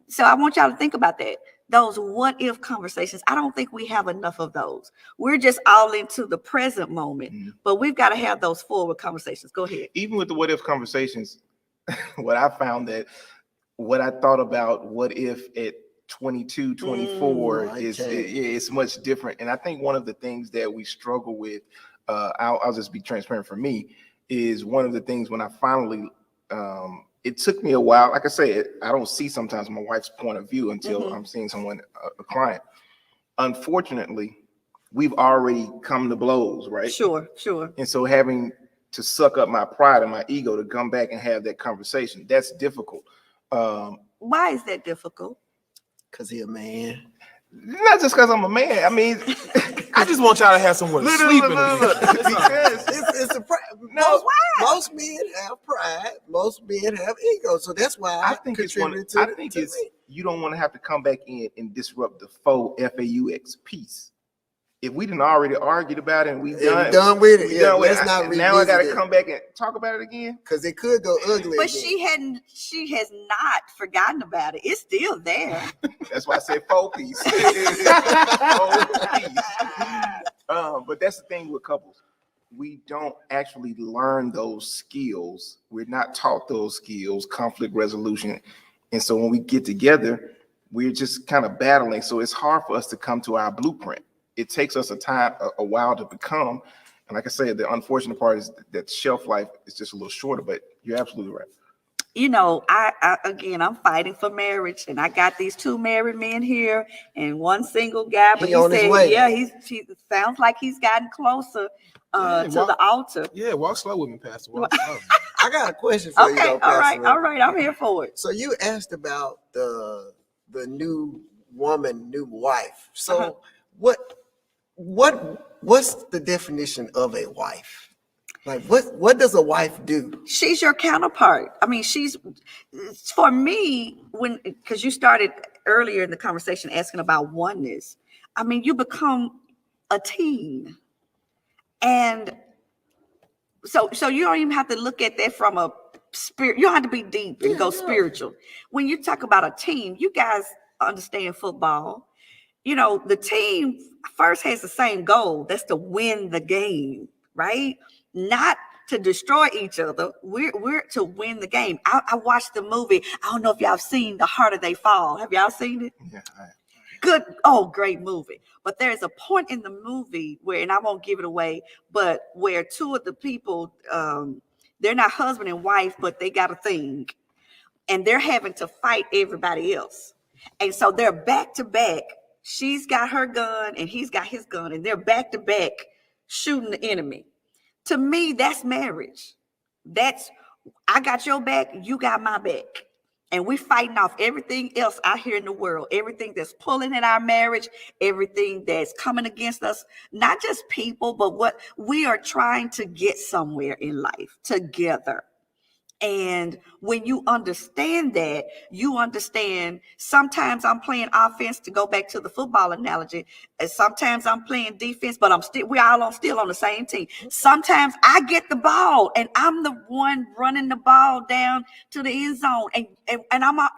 So I want y'all to think about that. Those what if conversations. I don't think we have enough of those. We're just all into the present moment, but we've got to have those forward conversations. Go ahead. Even with the what if conversations, what I found that what I thought about what if at 22, 24 it's much different. And I think one of the things that we struggle with, I'll just be transparent for me, is one of the things when I finally, it took me a while. Like I said, I don't see sometimes my wife's point of view until I'm seeing someone, a client. Unfortunately, we've already come to blows, right? Sure. And so having to suck up my pride and my ego to come back and have that conversation, that's difficult. Why is that difficult? Because he's a man. Not just because I'm a man. I mean, I just want y'all to have somewhere to sleep in. Because it's a most men have pride. Most men have ego. So that's why I think you don't want to have to come back in and disrupt the faux FAUX piece. If we didn't already argued about it and done with it, let's not revisit now I got to come back and talk about it again because it could go ugly. But again. she has not forgotten about it. It's still there. That's why I said faux piece. But that's the thing with couples. We don't actually learn those skills. We're not taught those skills, conflict resolution. And so when we get together, we're just kind of battling. So it's hard for us to come to our blueprint. It takes us a while to become. And like I said, the unfortunate part is that shelf life is just a little shorter, but you're absolutely right. I'm fighting for marriage, and I got these two married men here and one single guy, but he said, he sounds like he's gotten closer to the altar. Yeah, walk slow with me, Pastor. Walk slow. I got a question for you. Okay, all right, I'm here for it. So you asked about the new woman, new wife. So what's the definition of a wife? Like what does a wife do? She's your counterpart. I mean, for me, because you started earlier in the conversation asking about oneness. I mean, you become a team. And so you don't even have to look at that from a spirit. You don't have to be deep and go spiritual. When you talk about a team, you guys understand football. The team first has the same goal. That's to win the game, right? not to destroy each other. We're to win the game. I watched the movie. I don't know if y'all have seen The Harder They Fall. Have y'all seen it? Yeah. Good. Oh, great movie. But there's a point in the movie where, and I won't give it away, but where two of the people, they're not husband and wife, but they got a thing, and they're having to fight everybody else. And so they're back to back. She's got her gun and he's got his gun, and they're back to back shooting the enemy. To me, that's marriage. That's, I got your back, you got my back. And we fighting off everything else out here in the world, everything that's pulling at our marriage, everything that's coming against us, not just people, but what we are trying to get somewhere in life together. And when you understand that, you understand sometimes I'm playing offense, to go back to the football analogy, and sometimes I'm playing defense, but we're all still on the same team. Sometimes I get the ball and I'm the one running the ball down to the end zone. And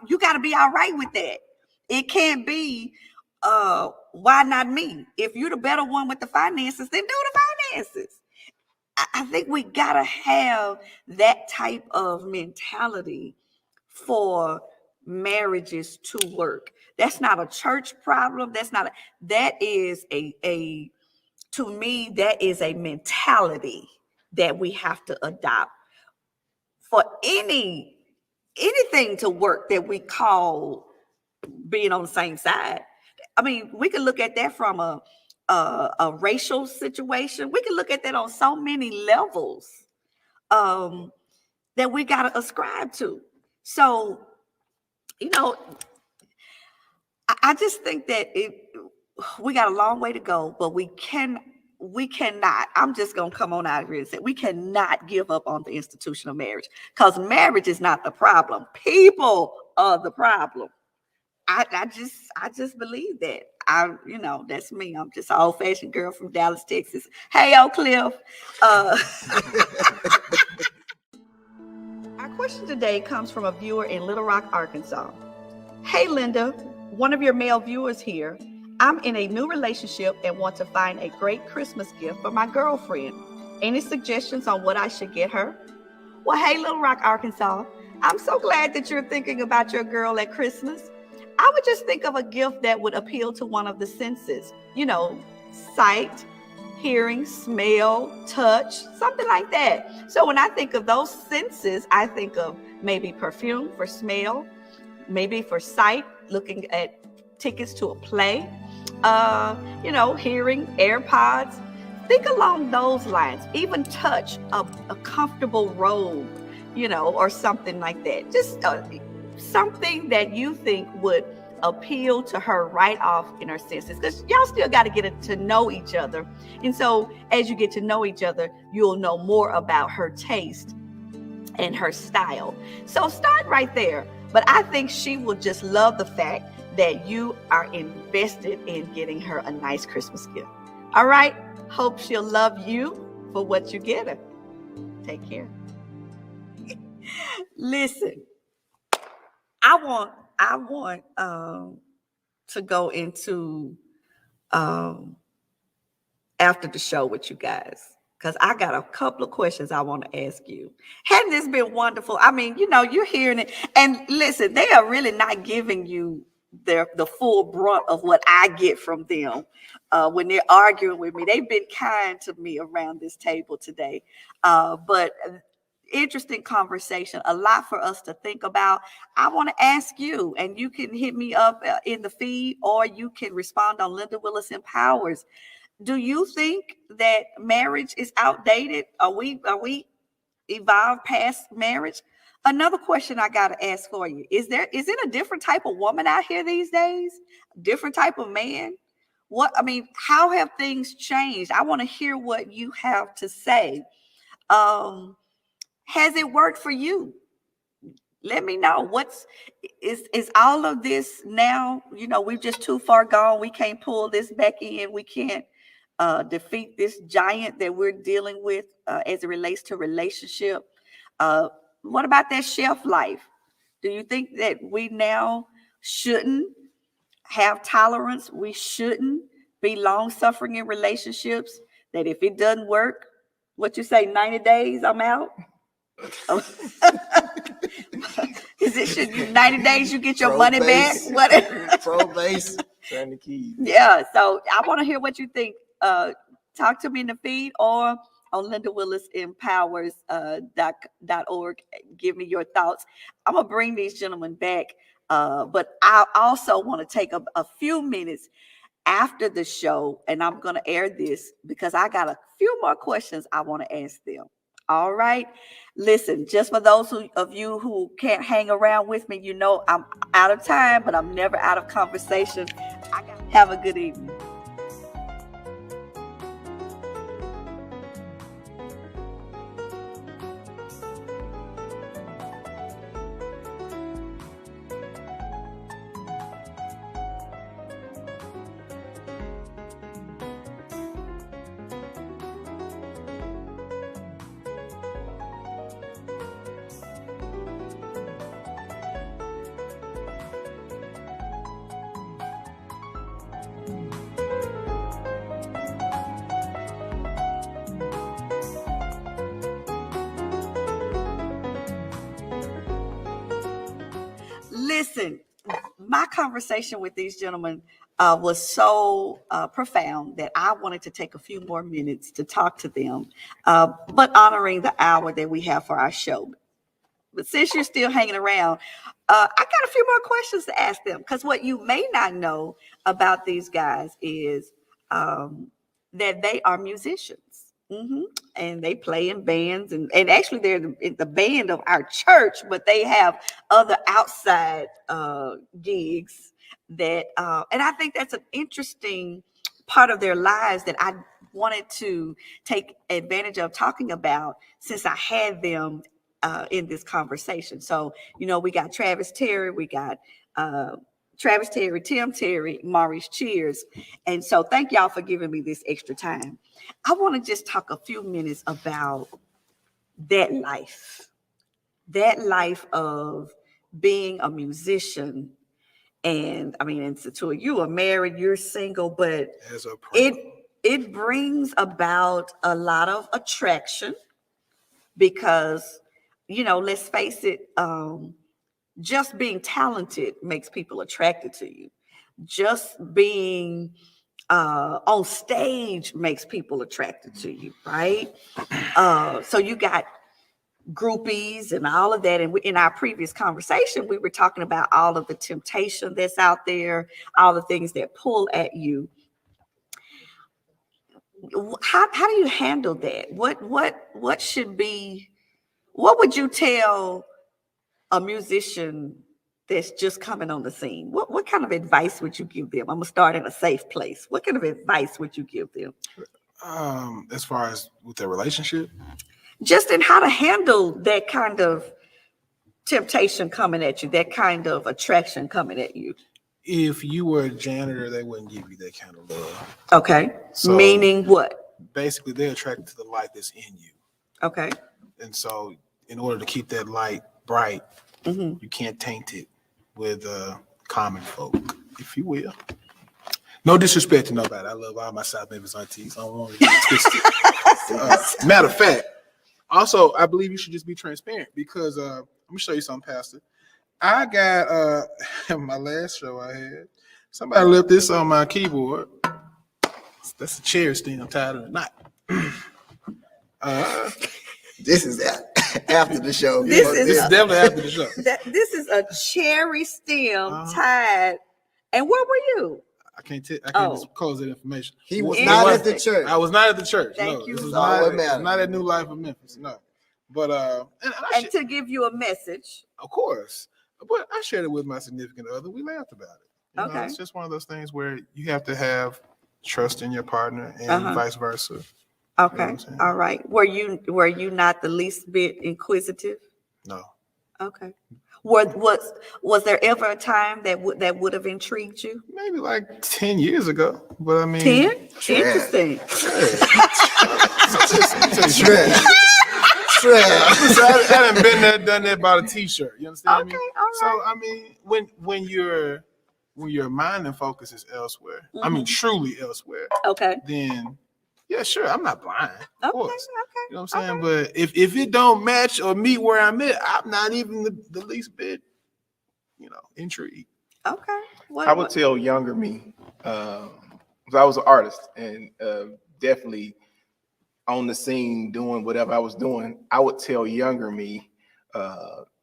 you got to be all right with that. It can't be, why not me? If you're the better one with the finances, then do the finances. I think we gotta have that type of mentality for marriages to work. That's not a church problem. That is to me, that is a mentality that we have to adopt for anything to work that we call being on the same side. I mean, we can look at that from a racial situation. We can look at that on so many levels that we got to ascribe to. So, I just think that we got a long way to go, but we cannot, I'm just going to come on out of here and say, we cannot give up on the institution of marriage, because marriage is not the problem. People are the problem. I just believe that. That's me. I'm just an old-fashioned girl from Dallas, Texas. Hey, Oak Cliff. Our question today comes from a viewer in Little Rock, Arkansas. Hey, Linda, one of your male viewers here. I'm in a new relationship and want to find a great Christmas gift for my girlfriend. Any suggestions on what I should get her? Well, hey, Little Rock, Arkansas. I'm so glad that you're thinking about your girl at Christmas. I would just think of a gift that would appeal to one of the senses, sight, hearing, smell, touch, something like that. So when I think of those senses, I think of maybe perfume for smell, maybe for sight, looking at tickets to a play, hearing, AirPods. Think along those lines. Even touch, a comfortable robe, or something like that. Just something that you think would appeal to her right off in her senses, because y'all still got to get to know each other. And so as you get to know each other, you'll know more about her taste and her style. So start right there. But I think she will just love the fact that you are invested in getting her a nice Christmas gift. All right. Hope she'll love you for what you get her. Take care. Listen, I want to go into after the show with you guys, because I got a couple of questions I want to ask you. Hadn't this been wonderful? I mean, you're hearing it, and listen, they are really not giving you the full brunt of what I get from them when they're arguing with me. They've been kind to me around this table today, but interesting conversation, a lot for us to think about. I want to ask you, and you can hit me up in the feed, or you can respond on Linda Willis Empowers. Do you think that marriage is outdated? Are we evolved past marriage? Another question I got to ask for you, is it a different type of woman out here these days? Different type of man? How have things changed? I want to hear what you have to say. Has it worked for you? Let me know. Is all of this now, we're just too far gone. We can't pull this back in. We can't defeat this giant that we're dealing with as it relates to relationship. What about that shelf life? Do you think that we now shouldn't have tolerance? We shouldn't be long-suffering in relationships, that if it doesn't work, What you say, 90 days, I'm out? Oh. Is it, should you 90 days you get your money back? What? Probation. Turn the keys. Yeah, so I want to hear what you think. Talk to me in the feed or on LindaWillisEmpowers.org. Give me your thoughts. I'm going to bring these gentlemen back, but I also want to take a few minutes after the show, and I'm going to air this because I got a few more questions I want to ask them. All right. Listen, just for those of you who can't hang around with me, you know I'm out of time, but I'm never out of conversation. Have a good evening. Listen, my conversation with these gentlemen was so profound that I wanted to take a few more minutes to talk to them, but honoring the hour that we have for our show. But since you're still hanging around, I got a few more questions to ask them, because what you may not know about these guys is that they are musicians. And they play in bands, and actually they're in the band of our church, but they have other outside gigs that, and I think that's an interesting part of their lives that I wanted to take advantage of talking about since I had them in this conversation. So, you know, we got Travis Terry, we got Travis Terry, Tim Terry, Maurice Cheers. And so thank y'all for giving me this extra time. I want to just talk a few minutes about that life of being a musician. And I mean, it's the two of you are married, you're single, but it brings about a lot of attraction because, you know, let's face it, just being talented makes people attracted to you. Just being on stage makes people attracted to you, right? So you got groupies and all of that. And in our previous conversation, we were talking about all of the temptation that's out there, all the things that pull at you. How do you handle that? What would you tell a musician that's just coming on the scene? What kind of advice would you give them? I'm gonna start in a safe place. What kind of advice would you give them? As far as with their relationship? Just in how to handle that kind of temptation coming at you, that kind of attraction coming at you. If you were a janitor, they wouldn't give you that kind of love. Okay. So meaning what? Basically, they're attracted to the light that's in you. Okay. And so in order to keep that light bright, you can't taint it with common folk, if you will. No disrespect to nobody. I love all my South Memphis aunties. I don't want to get twisted. Matter of fact, also, I believe you should just be transparent because let me show you something, Pastor. I got my last show I had. Somebody left this on my keyboard. That's a chair stem tied in a knot. This is after the show. This is definitely after the show. This is a cherry stem tied. And where were you? I can't disclose that information. He was not at the church. I was not at the church. Thank you. This was not at New Life of Memphis. No. But and to give you a message. Of course. But I shared it with my significant other. We laughed about it. You know, it's just one of those things where you have to have trust in your partner and vice versa. Okay. You know all right. Were you not the least bit inquisitive? No. Okay. Was there ever a time that would have intrigued you? Maybe like 10 years ago. But I mean 10? Interesting. I haven't been there, done that, bought a t-shirt. You understand me? All right. So I mean, when your mind and focus is elsewhere, I mean truly elsewhere. Okay. Then yeah, sure, I'm not blind. Of course. You know what I'm saying? But if it don't match or meet where I'm at, I'm not even the least bit, intrigued. Okay. I would tell younger me, 'cause I was an artist and definitely on the scene doing whatever I was doing. I would tell younger me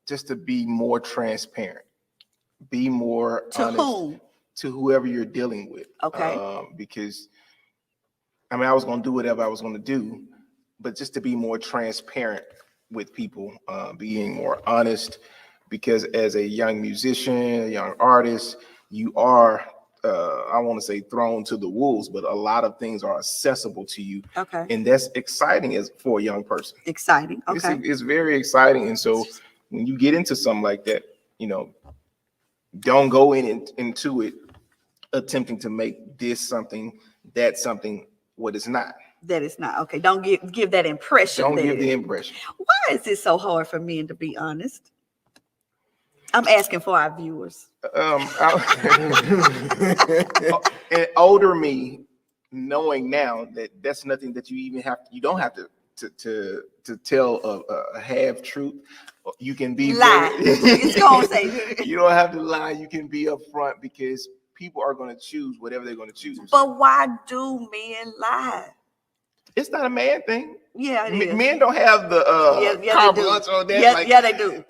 just to be more transparent, be more to honest whom? to whoever you're dealing with. Okay. Because I was going to do whatever I was going to do, but just to be more transparent with people, being more honest, because as a young musician, a young artist, you are, I want to say thrown to the wolves, but a lot of things are accessible to you. Okay. And that's exciting as for a young person. Exciting. Okay. It's very exciting. And so when you get into something like that, don't go into it attempting to make this something, that something, what it's not. That it's not. Okay. Don't give that impression. Don't give the impression. Why is it so hard for men to be honest? I'm asking for our viewers. And older me, knowing now that that's nothing that you don't have to tell a half truth. You can be lie. It's gonna say you don't have to lie. You can be upfront because people are going to choose whatever they're going to choose. But why do men lie? It's not a man thing. Yeah, it is. Men don't have the they on that. Yeah, they do.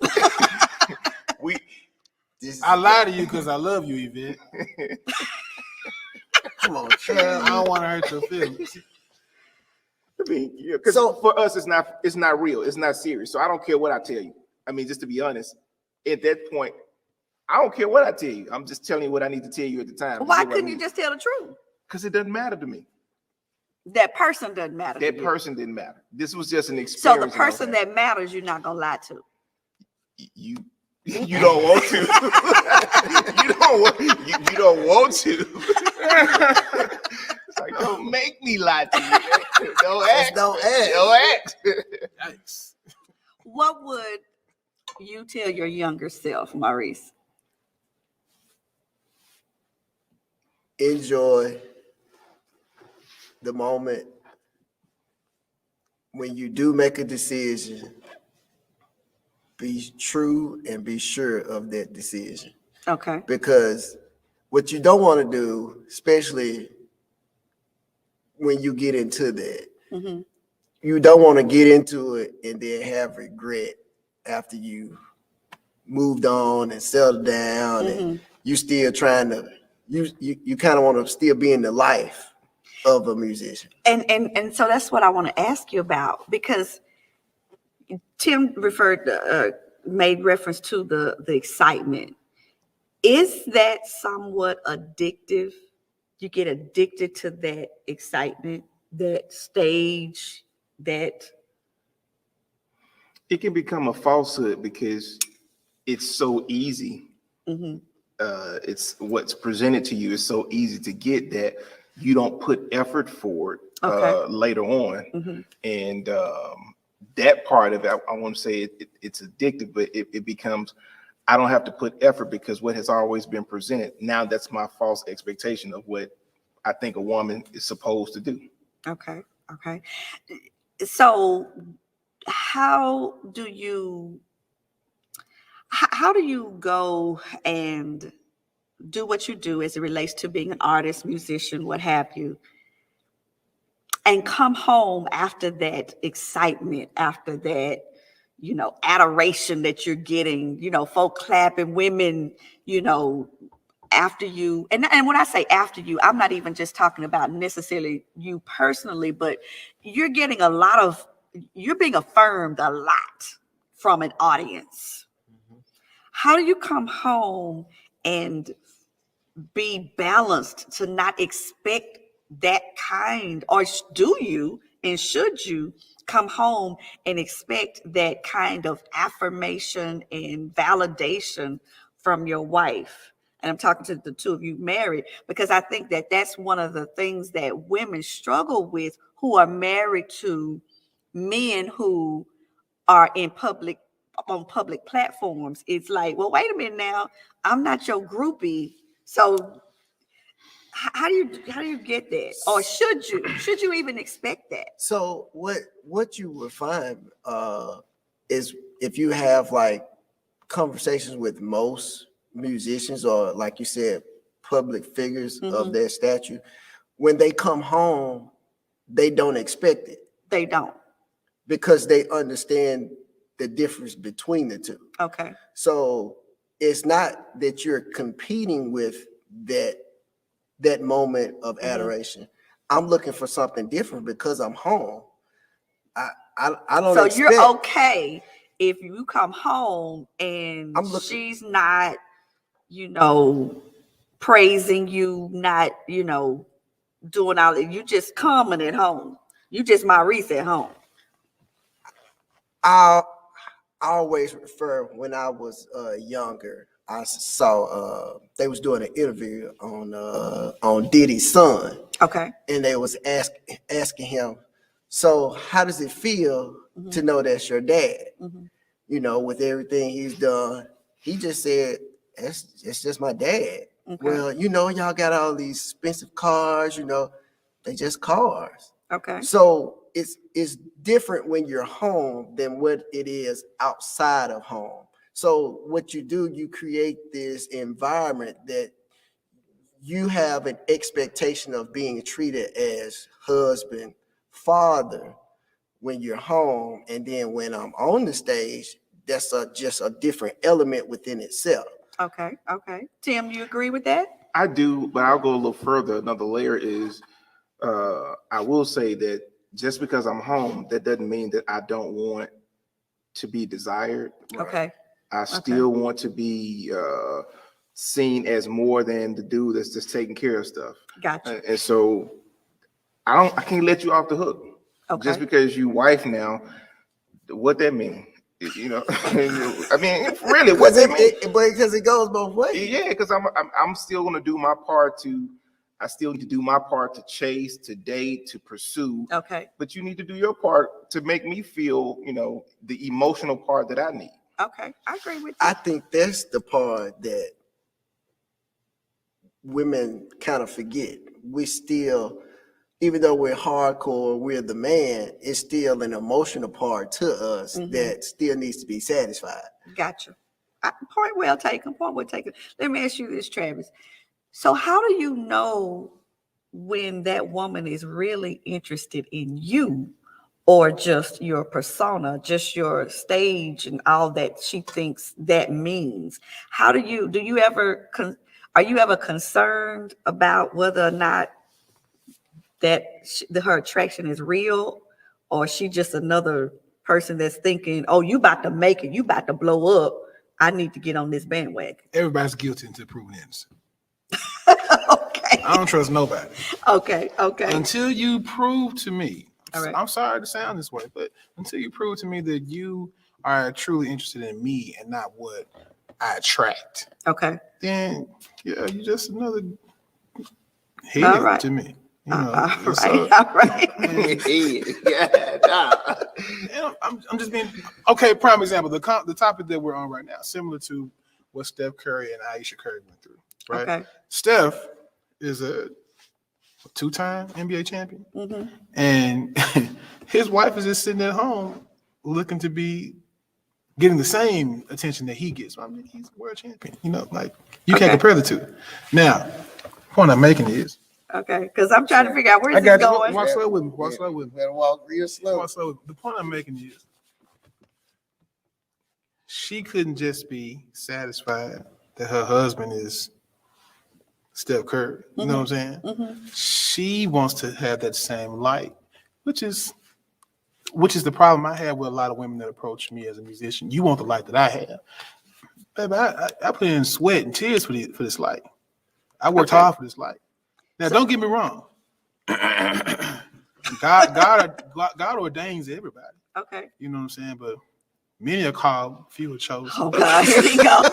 I lie to you because I love you, Yvette. Come on, I don't want to hurt your feelings. Because for us, it's not real. It's not serious. So I don't care what I tell you. Just to be honest, at that point, I don't care what I tell you. I'm just telling you what I need to tell you at the time. Why couldn't you just tell the truth? Because it doesn't matter to me. That person doesn't matter. That person didn't matter. This was just an experience. So the person that matters, you're not gonna lie to. You don't want to. you don't want to. It's like, don't make me lie to you. Don't act. Don't act. Don't act. Yikes. What would you tell your younger self, Maurice? Enjoy the moment when you do make a decision. Be true and be sure of that decision. Okay. Because what you don't want to do, especially when you get into that, you don't want to get into it and then have regret after you moved on and settled down and you still trying to, you kind of want to still be in the life of a musician. And so that's what I want to ask you about, because Tim made reference to the excitement. Is that somewhat addictive? You get addicted to that excitement, that stage, that it can become a falsehood because it's so easy. It's what's presented to you is so easy to get that you don't put effort for it later on. And that part of it, I want to say it's addictive, but it becomes, I don't have to put effort because what has always been presented. Now that's my false expectation of what I think a woman is supposed to do. Okay. So how do you go and do what you do as it relates to being an artist, musician, what have you, and come home after that excitement, after that, adoration that you're getting, folk clapping, women, after you, and when I say after you, I'm not even just talking about necessarily you personally, but you're getting you're being affirmed a lot from an audience. How do you come home and be balanced to not expect that kind, or do you and should you come home and expect that kind of affirmation and validation from your wife? And I'm talking to the two of you married, because I think that that's one of the things that women struggle with who are married to men who are on public platforms. It's like, well, wait a minute now, I'm not your groupie. So How do you get that, or should you even expect that? So what you would find is if you have like conversations with most musicians, or like you said, public figures of their stature, when they come home, they don't expect it. They don't. Because they understand the difference between the two. Okay. So it's not that you're competing with that moment of adoration. I'm looking for something different because I'm home. I don't. So expect, you're okay if you come home and she's not, praising you, not, doing all that. You just coming at home. You just Maurice at home. I always refer, when I was younger, I saw they was doing an interview on Diddy's son. Okay. And they was asking him, so how does it feel to know that's your dad? With everything he's done. He just said, it's just my dad. Okay. Well, y'all got all these expensive cars, they just cars. Okay. So it's different when you're home than what it is outside of home. So what you do, you create this environment that you have an expectation of being treated as husband, father when you're home. And then when I'm on the stage, that's just a different element within itself. Okay. Tim, you agree with that? I do, but I'll go a little further. Another layer is, I will say that just because I'm home, that doesn't mean that I don't want to be desired. Okay. I still want to be seen as more than the dude that's just taking care of stuff. Gotcha. And so I can't let you off the hook. Okay. Just because you wife now, what that mean? I mean, really, what that mean? But because it goes both ways. Yeah, because I'm still gonna do my part I still need to do my part to chase, to date, to pursue. Okay. But you need to do your part to make me feel, the emotional part that I need. Okay, I agree with you. I think that's the part that women kind of forget. We still, even though we're hardcore, we're the man, it's still an emotional part to us that still needs to be satisfied. Gotcha. Point well taken. Let me ask you this, Travis. So how do you know when that woman is really interested in you, or just your persona, just your stage and all that she thinks that means? How are you ever concerned about whether or not that her attraction is real, or she just another person that's thinking, oh, you about to make it, you about to blow up, I need to get on this bandwagon? Everybody's guilty until proven innocent. Okay. I don't trust nobody. Okay. Until you prove to me, all right. I'm sorry to sound this way, but until you prove to me that you are truly interested in me and not what I attract, okay, then you're just another head to me. All right. I'm just being okay. Prime example: the topic that we're on right now, similar to what Steph Curry and Aisha Curry went through. Right. Okay. Steph is a two-time NBA champion, and his wife is just sitting at home looking to be getting the same attention that he gets. I mean, he's a world champion. You can't compare the two. Now, the point I'm making is. Okay, because I'm trying to figure out where's this going. Walk slow with me. Walk slow with me. Better walk real slow. Walk slow with me. The point I'm making is she couldn't just be satisfied that her husband is Steph Curry. You know what I'm saying? She wants to have that same light, which is the problem I have with a lot of women that approach me as a musician. You want the light that I have. Baby, I put in sweat and tears for this light. I worked hard for this light. Now, don't get me wrong. God ordains everybody. Okay. You know what I'm saying? But many are called, few are chosen. Oh, God, here we go.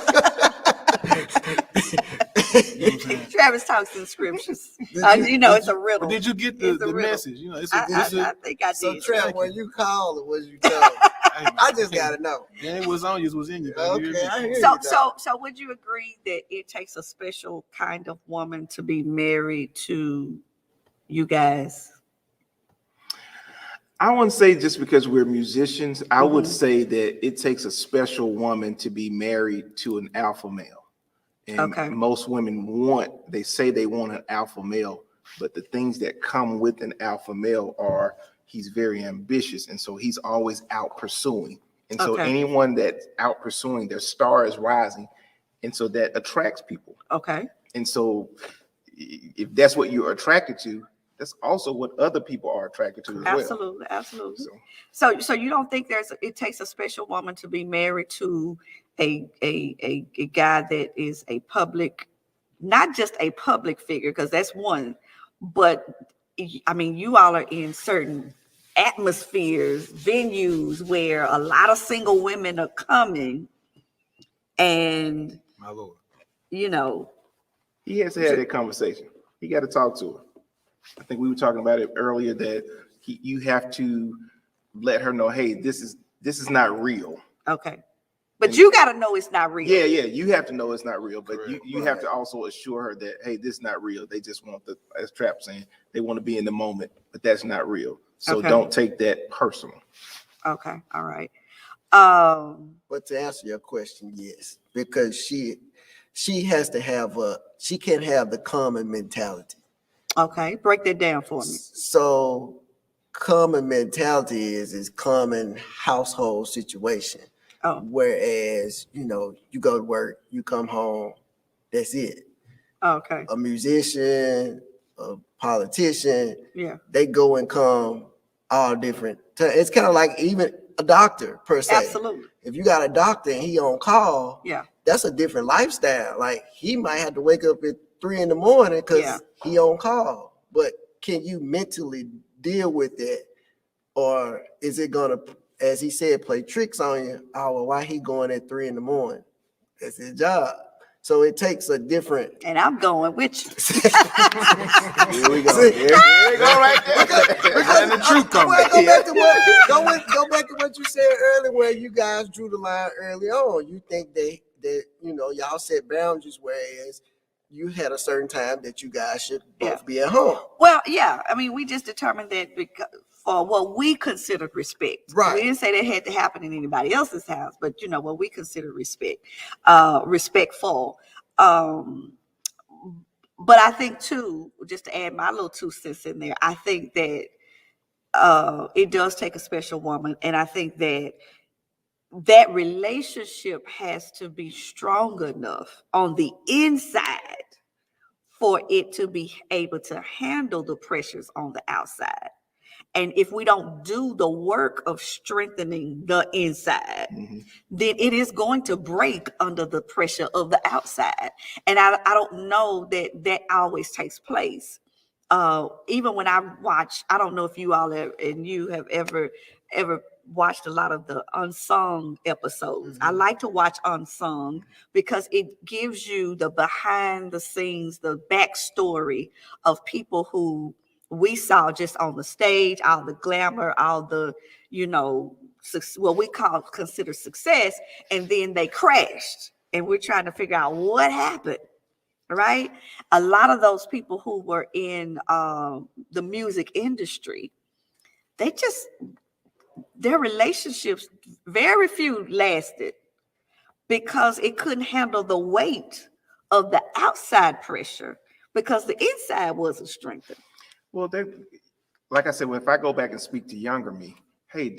Travis talks in scriptures. It's a riddle. Did you get the message? I think I did. So, Travis, when you called, what did you tell him? Hey, man, I just gotta know. And it was on you, it was in you. Baby. You hear Okay, me? I hear you. So, dog. would you agree that it takes a special kind of woman to be married to you guys? I wouldn't say just because we're musicians. I would Mhm. say that it takes a special woman to be married to an alpha male. And Okay. most women they say they want an alpha male, but the things that come with an alpha male are he's very ambitious. And so he's always out pursuing. And so Okay. anyone that's out pursuing, their star is rising. And so that attracts people. Okay. And so if that's what you're attracted to, that's also what other people are attracted to as well. Absolutely, absolutely. So you don't think it takes a special woman to be married to a guy that is a public, not just a public figure, because that's one, but I mean, you all are in certain atmospheres, venues where a lot of single women are coming, and My Lord. you know, He has to have that conversation. He got to talk to her. I think we were talking about it earlier that you have to let her know, hey, this is not real. okay. But you got to know it's not real. Yeah, you have to know it's not real, but Correct. you have to also assure her that, hey, this is not real. They just want as Trap saying, they want to be in the moment, but that's not real. So Okay. don't take that personal. Okay, all right. But to answer your question, yes, because she has to have she can't have the common mentality. Okay, break that down for me. So common mentality is common household situation. Oh. Whereas, you go to work, you come home, that's it. Okay. A musician, a politician, Yeah. they go and come all different. It's kind of like even a doctor per se. Absolutely. If you got a doctor and he on call, Yeah. that's a different lifestyle. Like he might have to wake up at 3 a.m. because he on call. But can you mentally deal with it? Or is it gonna, as he said, play tricks on you? Oh, well, why he going at 3 a.m? That's his job. So it takes a different. And I'm going with you. Here we go. See? Here we go right there. Because the truth go coming. go back to what you said earlier, where you guys drew the line early on. You think that y'all set boundaries, whereas you had a certain time that you guys should both be at home. Well, yeah. I mean, we just determined that because for what we considered respect. Right. We didn't say that had to happen in anybody else's house, but what we consider respect, respectful. But I think too, just to add my little 2 cents in there, I think that it does take a special woman, and I think that relationship has to be strong enough on the inside for it to be able to handle the pressures on the outside. And if we don't do the work of strengthening the inside, then it is going to break under the pressure of the outside. And I don't know that always takes place. Even when I watch, I don't know if you all have ever watched a lot of the unsung episodes. I like to watch unsung because it gives you the behind the scenes, the backstory of people who we saw just on the stage, all the glamour, all the, what we consider success, and then they crashed. And we're trying to figure out what happened, right? A lot of those people who were in the music industry, their relationships, very few lasted because it couldn't handle the weight of the outside pressure because the inside wasn't strengthened. Well, like I said, if I go back and speak to younger me, hey,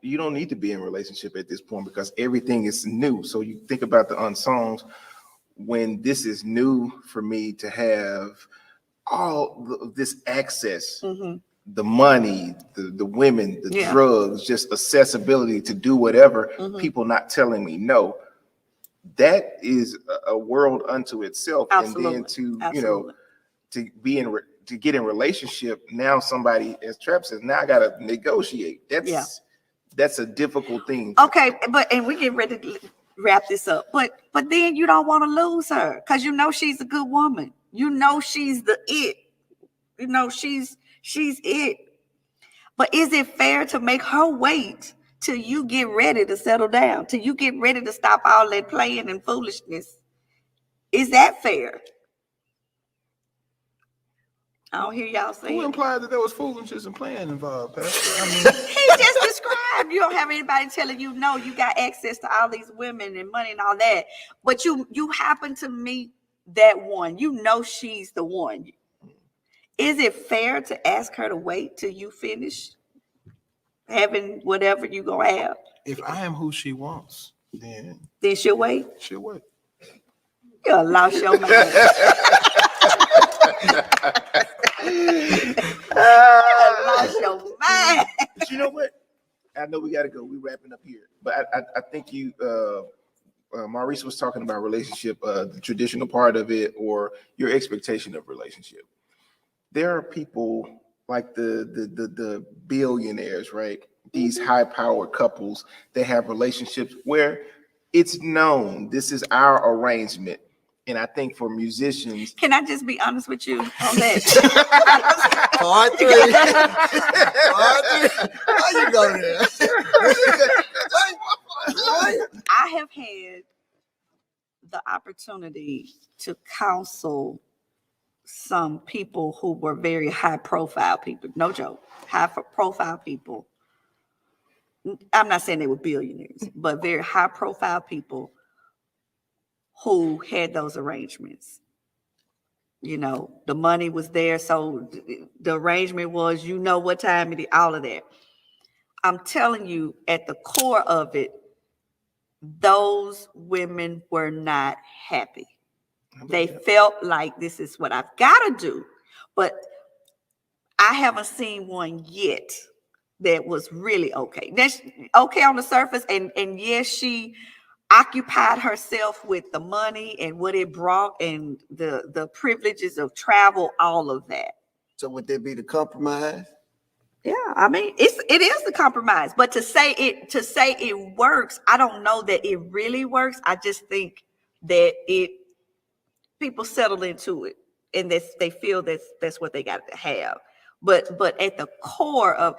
you don't need to be in a relationship at this point because everything is new. So you think about the unsongs, when this is new for me to have all this access, the money, the women, the drugs, just accessibility to do whatever, people not telling me no. That is a world unto itself. Absolutely. And then to get in relationship, now somebody, as Trap says, now I gotta negotiate. That's a difficult thing. Okay, and we get ready to wrap this up. But then you don't want to lose her because she's a good woman. She's the it. She's it. But is it fair to make her wait till you get ready to settle down, till you get ready to stop all that playing and foolishness. Is that fair? I don't hear y'all saying. Who implied that there was foolishness and playing involved, Pastor? I mean, he just described. You don't have anybody telling you no. You got access to all these women and money and all that, but you happen to meet that one. You know she's the one. Is it fair to ask her to wait till you finish having whatever you gonna have? if I am who she wants, then she'll wait. she'll wait. You lost your mind. Lost your mind. But you know what? I know we got to go. We're wrapping up here. But I think you, Maurice was talking about relationship, the traditional part of it, or your expectation of relationship. There are people like the billionaires, right? These high-powered couples that have relationships where it's known this is our arrangement. And I think for musicians, can I just be honest with you on that? Part three. How you go there? I have had the opportunity to counsel some people who were very high profile people. No joke. High profile people. I'm not saying they were billionaires, but very high profile people who had those arrangements. You know, the money was there. So the arrangement was, you know, what time it is, all of that. I'm telling you, at the core of it, those women were not happy. They felt like this is what I've got to do. But I haven't seen one yet that was really okay. That's okay on the surface. And yes, she occupied herself with the money and what it brought and the privileges of travel, all of that. So would there be the compromise? Yeah, I mean, it is the compromise. But to say it works, I don't know that it really works. I just think that people settle into it and they feel that's what they got to have. But at the core of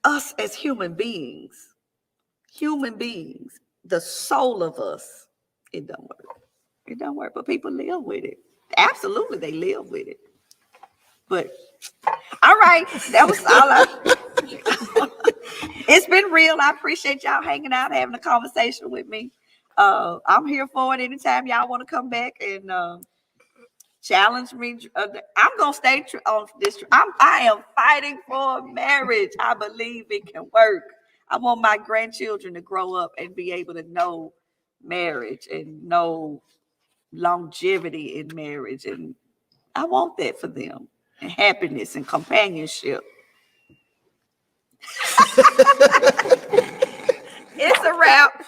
us as human beings, the soul of us, it don't work. It don't work, but people live with it. Absolutely, they live with it. But all right, that was all. It's been real. I appreciate y'all hanging out, having a conversation with me. I'm here for it anytime y'all want to come back and challenge me. I'm gonna stay on this. I am fighting for marriage. I believe it can work. I want my grandchildren to grow up and be able to know marriage and know longevity in marriage, and I want that for them, and happiness and companionship. It's a wrap.